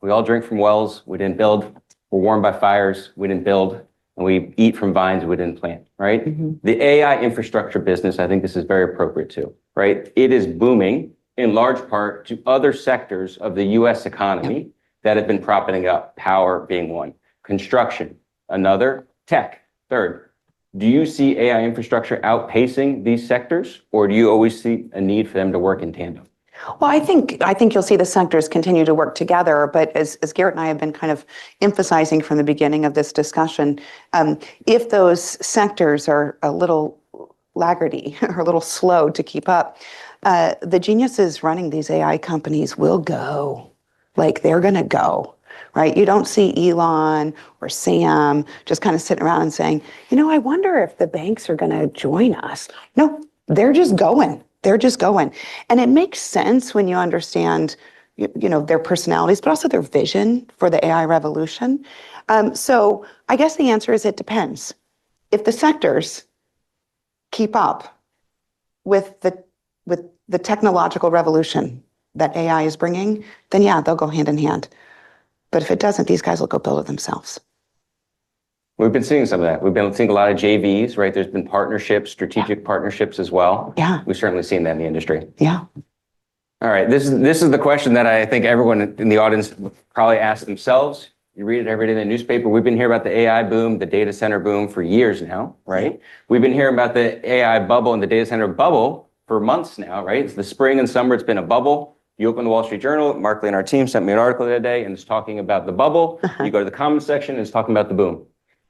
We all drink from wells, we didn't build. We're warmed by fires, we didn't build. And we eat from vines, we didn't plant, right? Mm-hmm. The AI infrastructure business, I think this is very appropriate too, right? It is booming in large part to other sectors of the US economy that have been propping up, power being one, construction, another, tech, third. Do you see AI infrastructure outpacing these sectors, or do you always see a need for them to work in tandem? Well, I think you'll see the sectors continue to work together, but as Garret and I have been kind of emphasizing from the beginning of this discussion, if those sectors are a little laggardy or a little slow to keep up, the geniuses running these AI companies will go. Like they're going to go, right? You don't see Elon or Sam just kind of sitting around and saying, I wonder if the banks are going to join us. No, they're just going. They're just going. And it makes sense when you understand, their personalities, but also their vision for the AI revolution. So I guess the answer is it depends. If the sectors keep up with the technological revolution that AI is bringing, then yeah, they'll go hand in hand. But if it doesn't, these guys will go build it themselves. We've been seeing some of that. We've been seeing a lot of JVs, right? There's been partnerships, strategic partnerships as well. Yeah. We've certainly seen that in the industry. Yeah. All right. This is the question that I think everyone in the audience probably asks themselves. You read it every day in the newspaper. We've been hearing about the AI boom, the data center boom for years now, right? We've been hearing about the AI bubble and the data center bubble for months now, right? It's the spring and summer, it's been a bubble. You open the Wall Street Journal, Markley and our team sent me an article the other day, and it's talking about the bubble. You go to the comment section, and it's talking about the boom.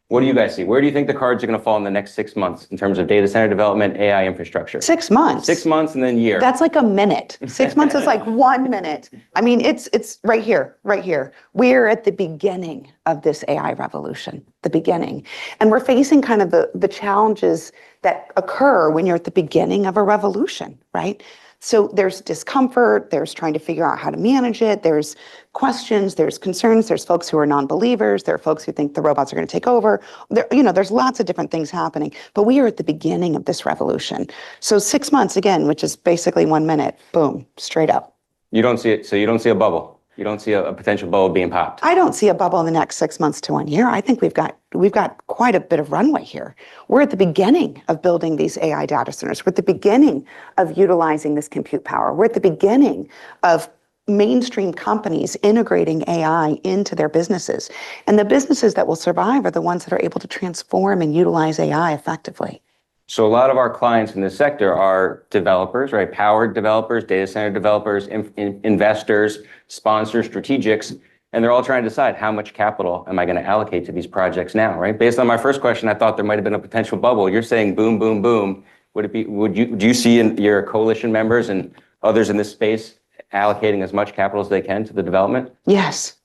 What do you guys see? Where do you think the cards are going to fall in the next 6 months in terms of data center development, AI infrastructure? 6 months. 6 months and then year. That's like a minute. 6 months is like 1 minute. I mean, it's right here, right here. We're at the beginning of this AI revolution, the beginning. And we're facing kind of the challenges that occur when you're at the beginning of a revolution, right? So there's discomfort, there's trying to figure out how to manage it, there's questions, there's concerns, there's folks who are non-believers, there are folks who think the robots are going to take over. There's lots of different things happening, but we are at the beginning of this revolution. So 6 months, again, which is basically 1 minute, boom, straight up. You don't see it, so you don't see a bubble. You don't see a potential bubble being popped. I don't see a bubble in the next 6 months to 1 year. I think we've got quite a bit of runway here. We're at the beginning of building these AI data centers. We're at the beginning of utilizing this compute power. We're at the beginning of mainstream companies integrating AI into their businesses. And the businesses that will survive are the ones that are able to transform and utilize AI effectively. So a lot of our clients in this sector are developers, right? Powered developers, data center developers, investors, sponsors, strategics, and they're all trying to decide how much capital am I going to allocate to these projects now, right? Based on my first question, I thought there might have been a potential bubble. You're saying boom, boom, boom. Do you see your coalition members and others in this space allocating as much capital as they can to the development? Yes.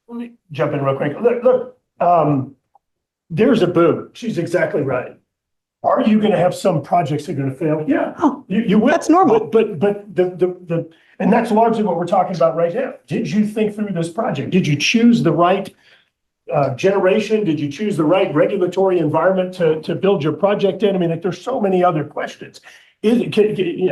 Let me jump in real quick. Look, there's a boom. She's exactly right. Are you going to have some projects that are going to fail? Yeah, you will. That's normal. But and that's largely what we're talking about right now. Did you think through this project? Did you choose the right generation? Did you choose the right regulatory environment to build your project in? I mean, there's so many other questions. I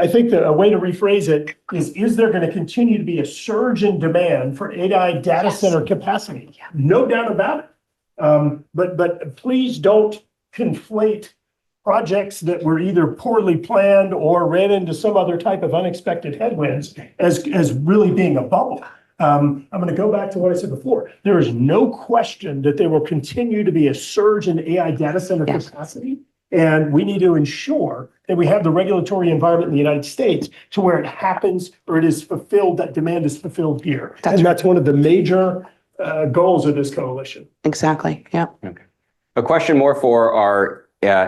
think a way to rephrase it is there going to continue to be a surge in demand for AI data center capacity? Yeah. No doubt about it. But please don't conflate projects that were either poorly planned or ran into some other type of unexpected headwinds as really being a bubble. I'm going to go back to what I said before. There is no question that there will continue to be a surge in AI data center capacity. And we need to ensure that we have the regulatory environment in the United States to where it happens or it is fulfilled, that demand is fulfilled here. That's one of the major goals of this coalition. Exactly. Yeah. Okay. A question more for our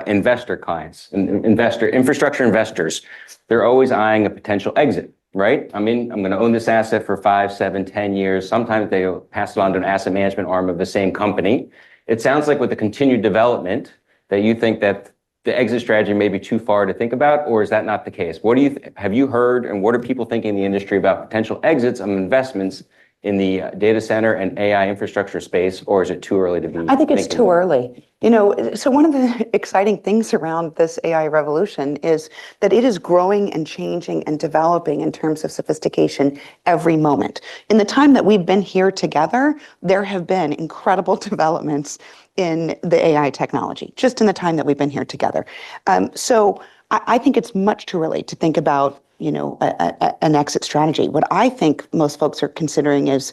investor clients and infrastructure investors. They're always eyeing a potential exit, right? I mean, I'm going to own this asset for 5, 7, 10 years. Sometimes they'll pass it on to an asset management arm of the same company. It sounds like with the continued development that you think that the exit strategy may be too far to think about, or is that not the case? What do you have you heard, and what are people thinking in the industry about potential exits of investments in the data center and AI infrastructure space, or is it too early to be? I think it's too early. So one of the exciting things around this AI revolution is that it is growing and changing and developing in terms of sophistication every moment. In the time that we've been here together, there have been incredible developments in the AI technology, just in the time that we've been here together. So I think it's much too early to think about an exit strategy. What I think most folks are considering is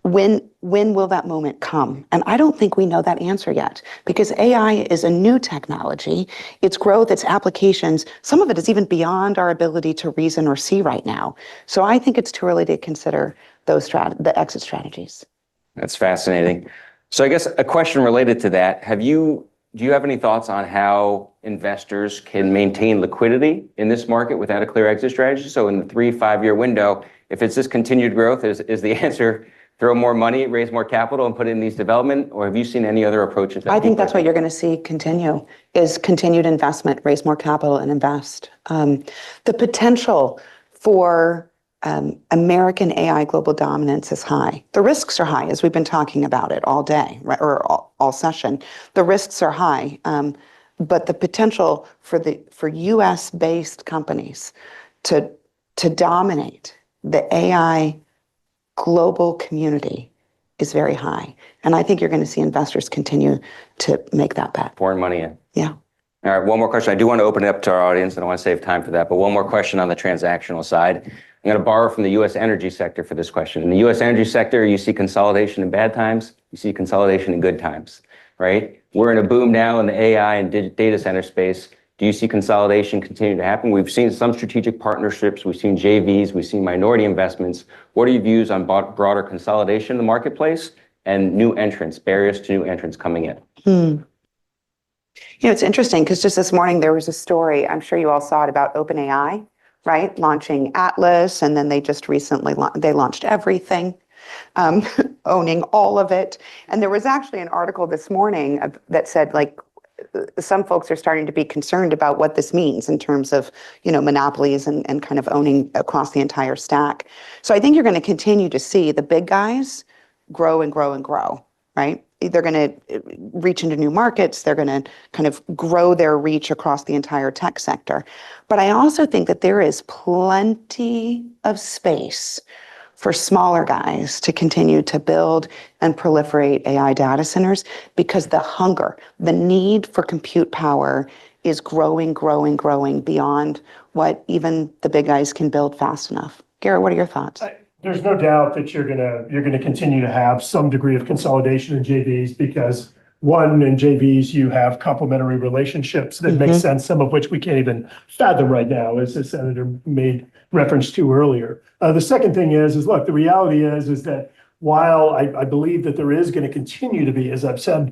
when will that moment come? And I don't think we know that answer yet, because AI is a new technology. Its growth, its applications, some of it is even beyond our ability to reason or see right now. So I think it's too early to consider the exit strategies. That's fascinating. So I guess a question related to that, do you have any thoughts on how investors can maintain liquidity in this market without a clear exit strategy? So in the 3-5 year window, if it's this continued growth, is the answer throw more money, raise more capital, and put in these development? Or have you seen any other approaches? I think that's what you're going to see continue, is continued investment, raise more capital and invest. The potential for American AI global dominance is high. The risks are high, as we've been talking about it all day, right, or all session. The risks are high, but the potential for U.S.-based companies to dominate the AI global community is very high. And I think you're going to see investors continue to make that bet. Pouring money in. Yeah. All right, one more question. I do want to open it up to our audience. I don't want to save time for that, but one more question on the transactional side. I'm going to borrow from the U.S. energy sector for this question. In the U.S. energy sector, you see consolidation in bad times, you see consolidation in good times, right? We're in a boom now in the AI and data center space. Do you see consolidation continue to happen? We've seen some strategic partnerships, we've seen JVs, we've seen minority investments. What are your views on broader consolidation in the marketplace? and new entrants, barriers to new entrants coming in? It's interesting because just this morning there was a story, I'm sure you all saw it, about OpenAI, right? Launching Atlas, and then they just recently they launched everything, owning all of it. And there was actually an article this morning that said, like, some folks are starting to be concerned about what this means in terms of, monopolies and kind of owning across the entire stack. So I think you're going to continue to see the big guys grow and grow and grow, right? They're going to reach into new markets. They're going to kind of grow their reach across the entire tech sector. But I also think that there is plenty of space for smaller guys to continue to build and proliferate AI data centers, because the hunger, the need for compute power is growing beyond what even the big guys can build fast enough. Garret, what are your thoughts? There's no doubt that you're gonna continue to have some degree of consolidation in JVs, because one, in JVs, you have complementary relationships that make sense, some of which we can't even fathom right now, as the senator made reference to earlier. The second thing is look, the reality is that while I believe that there is going to continue to be, as I've said,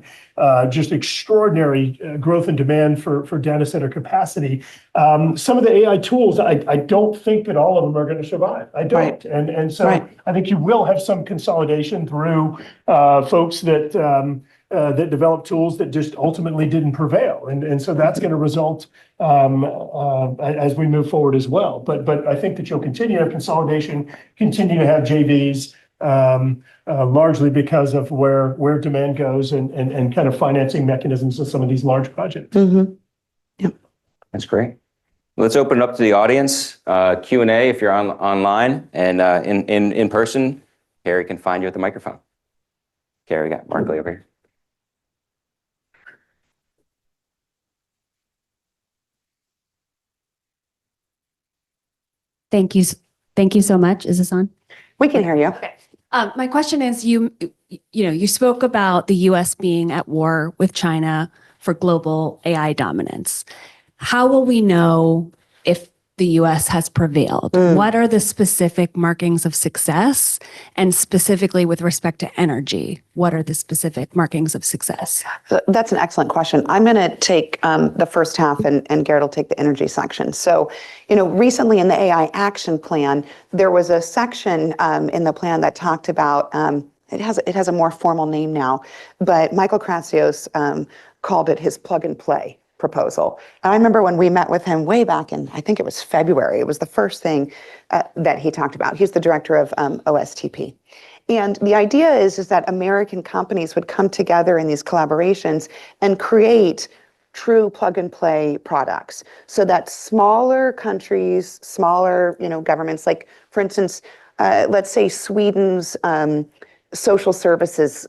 just extraordinary growth and demand for data center capacity, some of the AI tools, I don't think that all of them are going to survive. I don't. Right. And so Right. I think you will have some consolidation through folks that develop tools that just ultimately didn't prevail. And so that's going to result as we move forward as well. But I think that you'll continue to have consolidation, continue to have JVs, largely because of where demand goes and kind of financing mechanisms of some of these large projects. Yep. That's great. Let's open it up to the audience. Q&A if you're online, and in person, Carrie can find you at the microphone. Carrie, got Barkley over here. Thank you. Thank you so much. Is this on? We can hear you. My question is, you spoke about the U.S. being at war with China for global AI dominance. How will we know if the U.S. has prevailed? What are the specific markings of success? And specifically with respect to energy, what are the specific markings of success? That's an excellent question. I'm going to take the first half, and Garret will take the energy section. So, recently in the AI action plan, there was a section in the plan that talked about, it has a more formal name now, but Michael Kratsios called it his plug and play proposal. And I remember when we met with him way back in, I think it was February, it was the first thing that he talked about. He's the director of OSTP. And the idea is that American companies would come together in these collaborations and create true plug and play products, so that smaller countries, smaller, governments, like for instance, let's say Sweden's social services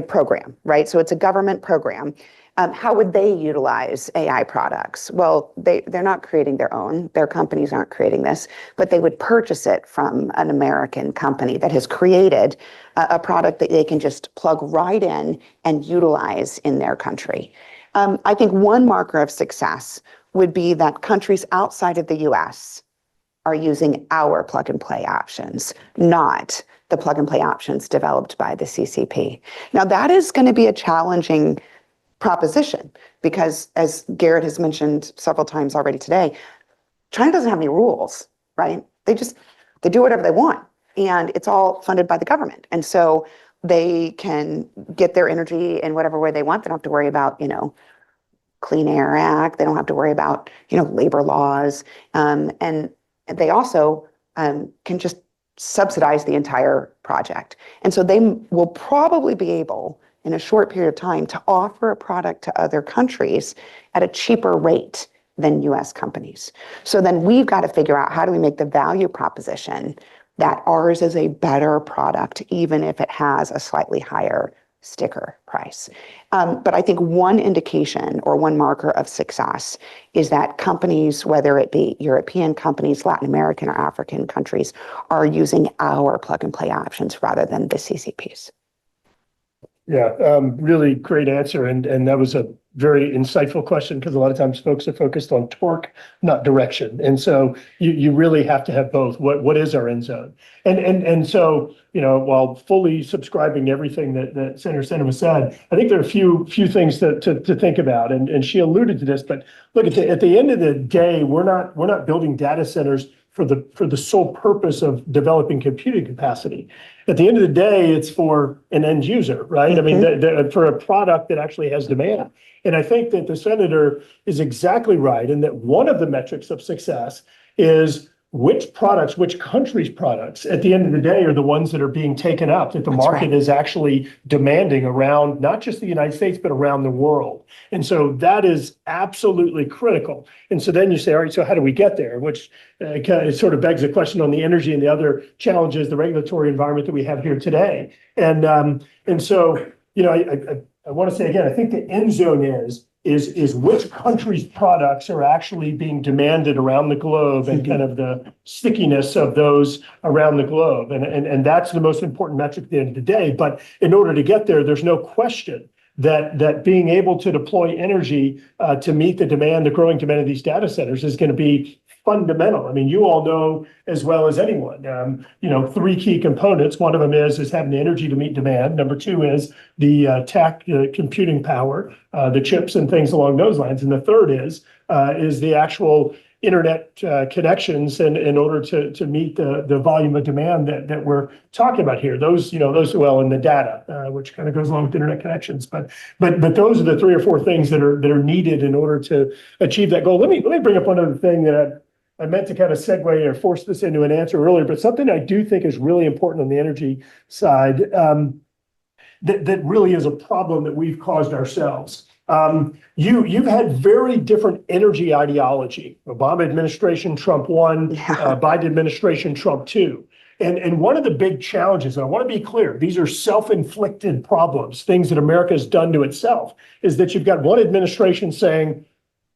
program, right? So it's a government program. How would they utilize AI products? Well, they're not creating their own. Their companies aren't creating this, but they would purchase it from an American company that has created a product that they can just plug right in and utilize in their country. I think one marker of success would be that countries outside of the US are using our plug and play options, not the plug and play options developed by the CCP. Now, that is going to be a challenging proposition, because as Garret has mentioned several times already today, China doesn't have any rules, right? They do whatever they want, and it's all funded by the government. And so they can get their energy in whatever way they want. They don't have to worry about, Clean Air Act. They don't have to worry about, labor laws. And they also can just subsidize the entire project. And so they will probably be able, in a short period of time, to offer a product to other countries at a cheaper rate than US companies. So then we've got to figure out, how do we make the value proposition that ours is a better product, even if it has a slightly higher sticker price. But I think one indication or one marker of success is that companies, whether it be European companies, Latin American or African countries, are using our plug and play options rather than the CCPs. Yeah, really great answer. And that was a very insightful question because a lot of times folks are focused on torque, not direction. And so you really have to have both. What is our end zone? And so, while fully subscribing to everything that Senator Sinema said, I think there are a few things to think about. And she alluded to this, but look, at the end of the day, we're not building data centers for the sole purpose of developing computing capacity. At the end of the day, it's for an end user, right? I mean, for a product that actually has demand. And I think that the senator is exactly right in that one of the metrics of success is which countries' products at the end of the day are the ones that are being taken up, that the market is actually demanding around not just the United States, but around the world. And so that is absolutely critical. And so then you say, all right, so how do we get there? Which sort of begs the question on the energy and the other challenges, the regulatory environment that we have here today. And so, I want to say again, I think the end zone is which countries' products are actually being demanded around the globe and kind of the stickiness of those around the globe. And that's the most important metric at the end of the day. But in order to get there, there's no question that being able to deploy energy to meet the growing demand of these data centers is going to be fundamental. I mean, you all know as well as anyone, three key components. One of them is having the energy to meet demand. Number two is the computing power, the chips and things along those lines. And the third is the actual internet connections in order to meet the volume of demand that we're talking about here. Those in the data, which kind of goes along with internet connections. But those are the three or four things that are needed in order to achieve that goal. Let me bring up one other thing that I meant to kind of segue or force this into an answer earlier, but something I do think is really important on the energy side that really is a problem that we've caused ourselves. You've had very different energy ideology. Obama administration, Trump 1, Biden administration, Trump 2. And one of the big challenges, and I want to be clear, these are self-inflicted problems, things that America has done to itself, is that you've got one administration saying,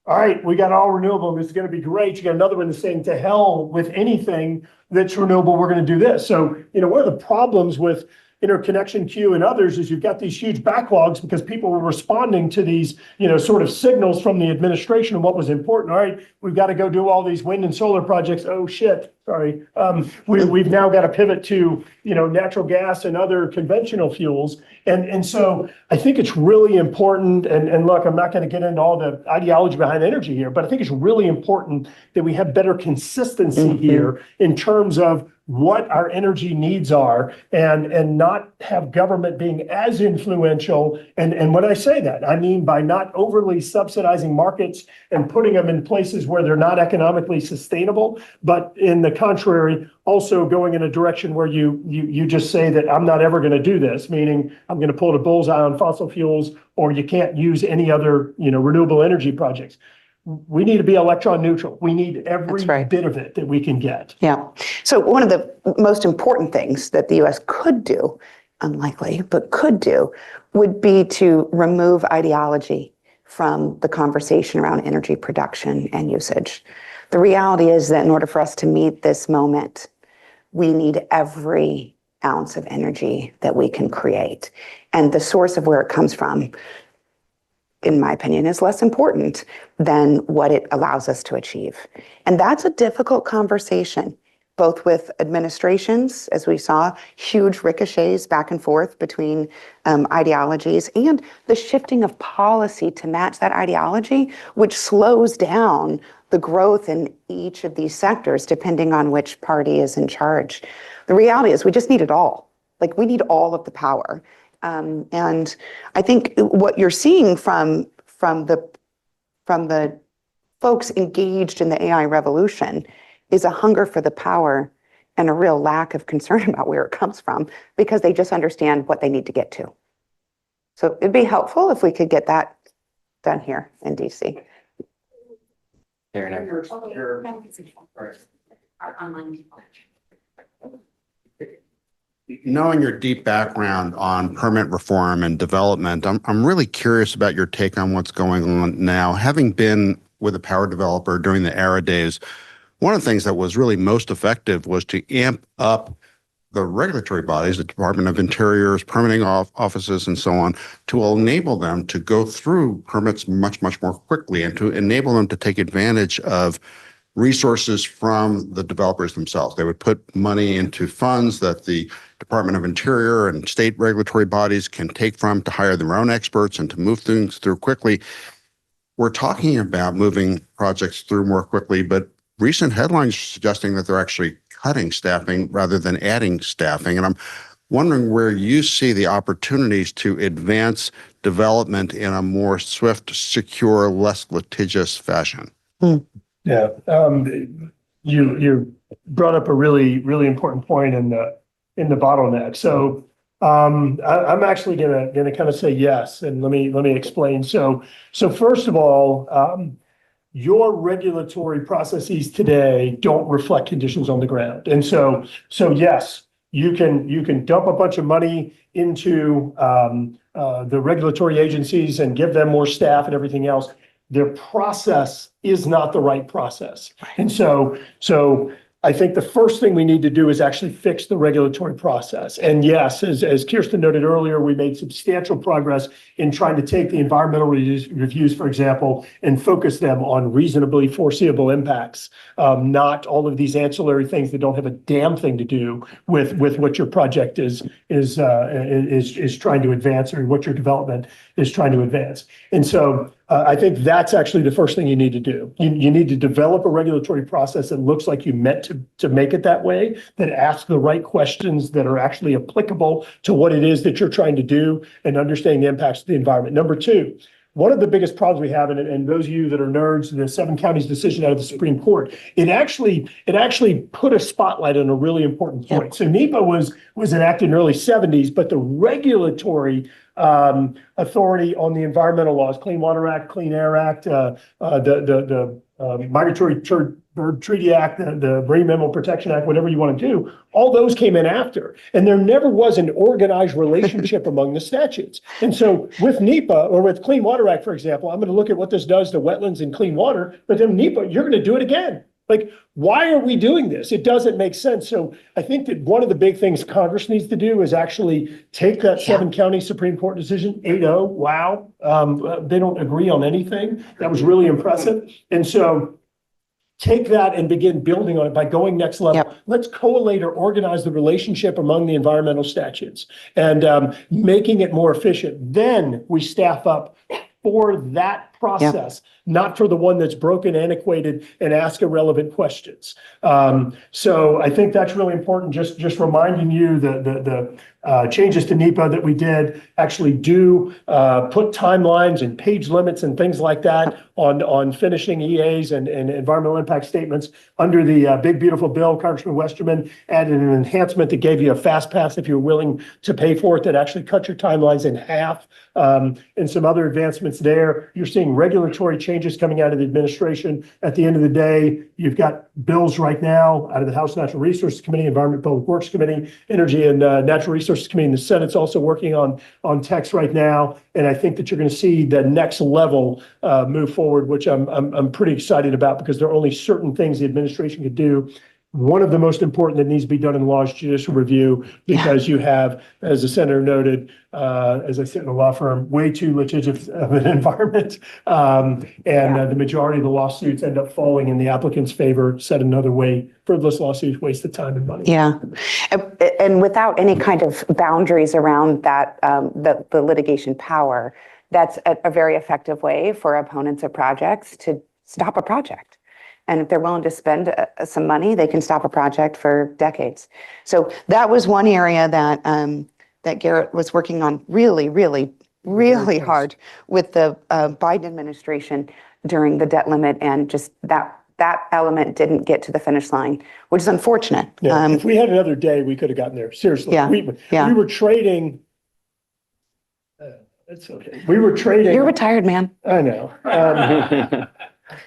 all right, we got all renewable, this is going to be great. You got another one that's saying, to hell with anything that's renewable, we're going to do this. So, one of the problems with interconnection queue and others is you've got these huge backlogs because people were responding to these, sort of signals from the administration of what was important. All right, we've got to go do all these wind and solar projects. Oh shit, sorry. We've now got to pivot to, natural gas and other conventional fuels. And so I think it's really important, and look, I'm not going to get into all the ideology behind energy here, but I think it's really important that we have better consistency here in terms of what our energy needs are and not have government being as influential. And when I say that, I mean by not overly subsidizing markets and putting them in places where they're not economically sustainable, but in the contrary, also going in a direction where you just say that I'm not ever going to do this, meaning I'm going to pull the bullseye on fossil fuels, or you can't use any other, renewable energy projects. We need to be electron neutral. We need every bit of it that we can get. Yeah. So one of the most important things that the U.S. could do, unlikely, but could do, would be to remove ideology from the conversation around energy production and usage. The reality is that in order for us to meet this moment, we need every ounce of energy that we can create. And the source of where it comes from, in my opinion, is less important than what it allows us to achieve. And that's a difficult conversation, both with administrations, as we saw, huge ricochets back and forth between ideologies, and the shifting of policy to match that ideology, which slows down the growth in each of these sectors, depending on which party is in charge. The reality is we just need it all. Like, we need all of the power. And I think what you're seeing from the folks engaged in the AI revolution is a hunger for the power and a real lack of concern about where it comes from, because they just understand what they need to get to. So it'd be helpful if we could get that done here in DC. Knowing your deep background on permit reform and development, I'm really curious about your take on what's going on now. Having been with a power developer during the ERA days, one of the things that was really most effective was to amp up the regulatory bodies, the Department of Interior's permitting offices and so on, to enable them to go through permits much, much more quickly and to enable them to take advantage of resources from the developers themselves. They would put money into funds that the Department of Interior and state regulatory bodies can take from to hire their own experts and to move things through quickly. We're talking about moving projects through more quickly, but recent headlines are suggesting that they're actually cutting staffing rather than adding staffing. And I'm wondering where you see the opportunities to advance development in a more swift, secure, less litigious fashion. Yeah, you brought up a really important point in the bottleneck. So I'm actually gonna kind of say yes, and let me explain. So first of all, your regulatory processes today don't reflect conditions on the ground, and so yes, you can dump a bunch of money into the regulatory agencies and give them more staff and everything else. Their process is not the right process. And so I think the first thing we need to do is actually fix the regulatory process. And yes, as Kyrsten noted earlier, we made substantial progress in trying to take the environmental reviews, for example, and focus them on reasonably foreseeable impacts, not all of these ancillary things that don't have a damn thing to do with what your project is trying to advance, or what your development is trying to advance. And so I think that's actually the first thing you need to do. You need to develop a regulatory process that looks like you meant to make it that way, that asks the right questions that are actually applicable to what it is that you're trying to do, and understanding the impacts of the environment. Number two, one of the biggest problems we have, and those of you that are nerds, the 7 counties decision out of the Supreme Court, it actually put a spotlight on a really important point. Yep. So NEPA was enacted in the early 70s, but the regulatory authority on the environmental laws, Clean Water Act, Clean Air Act, the Migratory Bird Treaty Act, the Marine Mammal Protection Act, whatever you want to do, all those came in after. And there never was an organized relationship among the statutes. And so with NEPA, or with Clean Water Act, for example, I'm going to look at what this does to wetlands and clean water, but then NEPA, you're going to do it again. Like, why are we doing this? It doesn't make sense. So I think that one of the big things Congress needs to do is actually take that 7 county Supreme Court decision, 8-0. Wow. They don't agree on anything. That was really impressive. And so take that and begin building on it by going next level. Yep. Let's collate or organize the relationship among the environmental statutes and making it more efficient. Then we staff up for that process, not for the one that's broken, antiquated, and ask irrelevant questions. So I think that's really important. Just reminding you the changes to NEPA that we did actually do put timelines and page limits and things like that on finishing EAs and environmental impact statements. Under the big beautiful bill, Congressman Westerman added an enhancement that gave you a fast pass if you're willing to pay for it, that actually cut your timelines in half, and some other advancements there. You're seeing regulatory changes coming out of the administration. At the end of the day, you've got bills right now out of the House Natural Resources Committee, Environment Public Works Committee, Energy and Natural Resources Committee, and the Senate's also working on text right now. And I think that you're going to see the next level move forward, which I'm pretty excited about, because there are only certain things the administration could do. One of the most important that needs to be done in law is judicial review, because you have, as the senator noted, as I sit in a law firm, way too litigious of an environment. The majority of the lawsuits end up falling in the applicant's favor. Said another way, frivolous lawsuits waste of time and money. Yeah. And without any kind of boundaries around that, the litigation power, that's a very effective way for opponents of projects to stop a project. And if they're willing to spend some money, they can stop a project for decades. So that was one area that that Garret was working on really hard with the Biden administration during the debt limit, and just that element didn't get to the finish line, which is unfortunate. Yeah, if we had another day, we could have gotten there. Seriously, we were trading. It's okay. We were trading. You're retired, man. I know.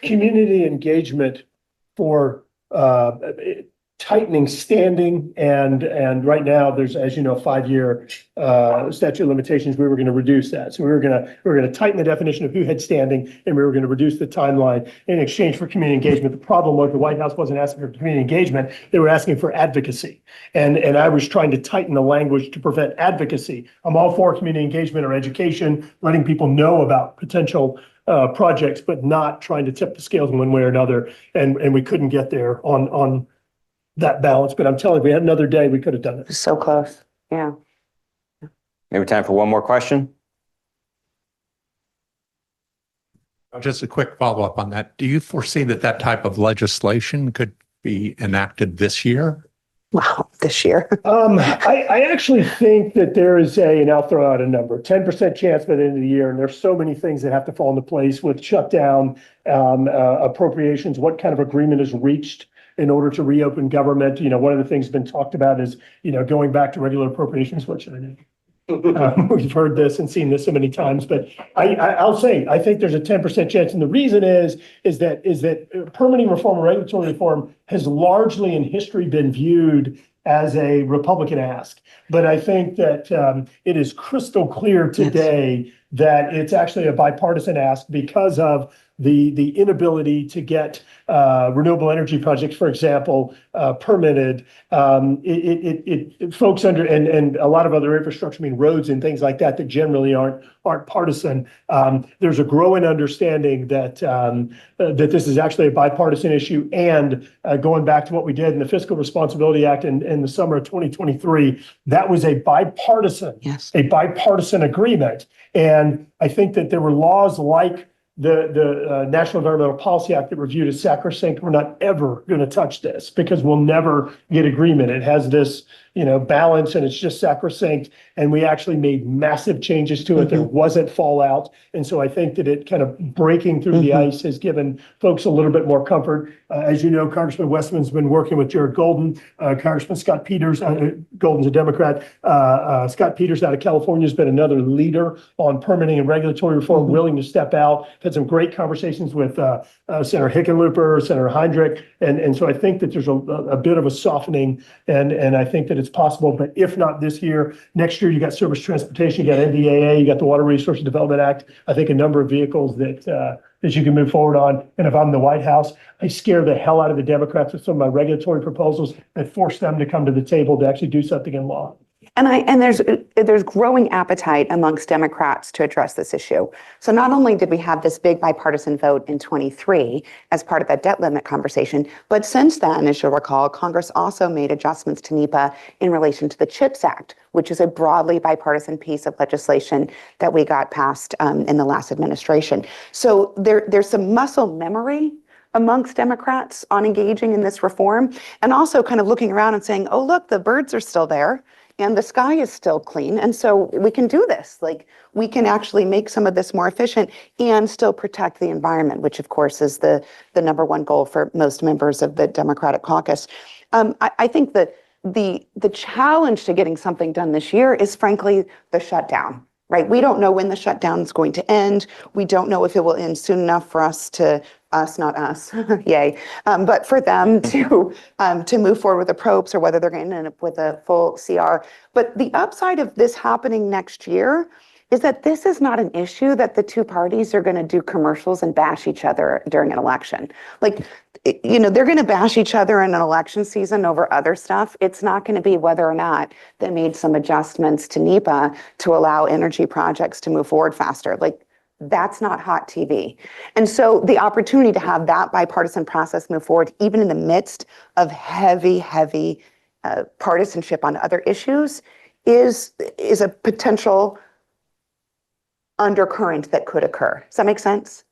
Community engagement for tightening standing and right now there's, as you know, 5-year statute of limitations. We were going to reduce that. So we were going to tighten the definition of who had standing, and we were going to reduce the timeline in exchange for community engagement. The problem was the White House wasn't asking for community engagement. They were asking for advocacy. And I was trying to tighten the language to prevent advocacy. I'm all for community engagement or education, letting people know about potential projects, but not trying to tip the scales one way or another. And we couldn't get there on that balance. But I'm telling you, if we had another day, we could have done it. So close. Yeah. Maybe time for one more question. Just a quick follow-up on that. Do you foresee that that type of legislation could be enacted this year? Wow, this year. I actually think that there is and I'll throw out a number, 10% chance by the end of the year. And there's so many things that have to fall into place with shutdown, appropriations, what kind of agreement is reached in order to reopen government. One of the things been talked about is, going back to regular appropriations. What should I do? We've heard this and seen this so many times, but I'll say, I think there's a 10% chance. And the reason is that permitting reform and regulatory reform has largely in history been viewed as a Republican ask. But I think that it is crystal clear today that it's actually a bipartisan ask because of the inability to get renewable energy projects, for example, permitted. Folks under and a lot of other infrastructure, roads and things like that generally aren't partisan. There's a growing understanding that that this is actually a bipartisan issue. And going back to what we did in the Fiscal Responsibility Act in the summer of 2023, that was a bipartisan agreement. And I think that there were laws like the National Environmental Policy Act that were viewed as sacrosanct. We're not ever going to touch this because we'll never get agreement. It has this, balance, and it's just sacrosanct. And we actually made massive changes to it. There wasn't fallout. And so I think that it kind of breaking through the ice has given folks a little bit more comfort. As you know, Congressman Westman's been working with Jared Golden, Congressman Scott Peters, Golden's a Democrat. Scott Peters out of California has been another leader on permitting and regulatory reform, willing to step out. Had some great conversations with Senator Hickenlooper, Senator Heinrich. And so I think that there's a bit of a softening, and I think that it's possible, but if not this year, next year, you got surface transportation, you got NDAA, you got the Water Resources Development Act. I think a number of vehicles that you can move forward on. And if I'm the White House, I scare the hell out of the Democrats with some of my regulatory proposals that force them to come to the table to actually do something in law. And there's growing appetite amongst Democrats to address this issue. So not only did we have this big bipartisan vote in 23 as part of that debt limit conversation, but since then, as you'll recall, Congress also made adjustments to NEPA in relation to the CHIPS Act, which is a broadly bipartisan piece of legislation that we got passed in the last administration. So there's some muscle memory amongst Democrats on engaging in this reform, and also kind of looking around and saying, oh, look, the birds are still there. And the sky is still clean. And so we can do this. Like, we can actually make some of this more efficient and still protect the environment, which of course is the number one goal for most members of the Democratic caucus. I think that the challenge to getting something done this year is frankly the shutdown, right? We don't know when the shutdown is going to end. We don't know if it will end soon enough for not us, yay, but for them to move forward with the probes, or whether they're going to end up with a full CR. But the upside of this happening next year is that this is not an issue that the two parties are going to do commercials and bash each other during an election. Like, they're going to bash each other in an election season over other stuff. It's not going to be whether or not they made some adjustments to NEPA to allow energy projects to move forward faster. Like, that's not hot TV. And so the opportunity to have that bipartisan process move forward, even in the midst of heavy partisanship on other issues, is a potential undercurrent that could occur. Does that make sense?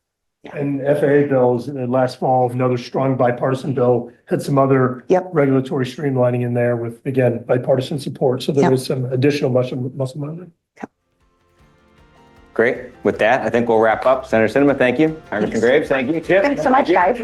Yeah. And FAA bills last fall, another strong bipartisan bill, had some other regulatory streamlining in there with, again, bipartisan support. So there was some additional muscle memory. Great. With that, I think we'll wrap up. Senator Sinema, thank you. Congressman Graves, thank you. Chip. Thanks so much, guys.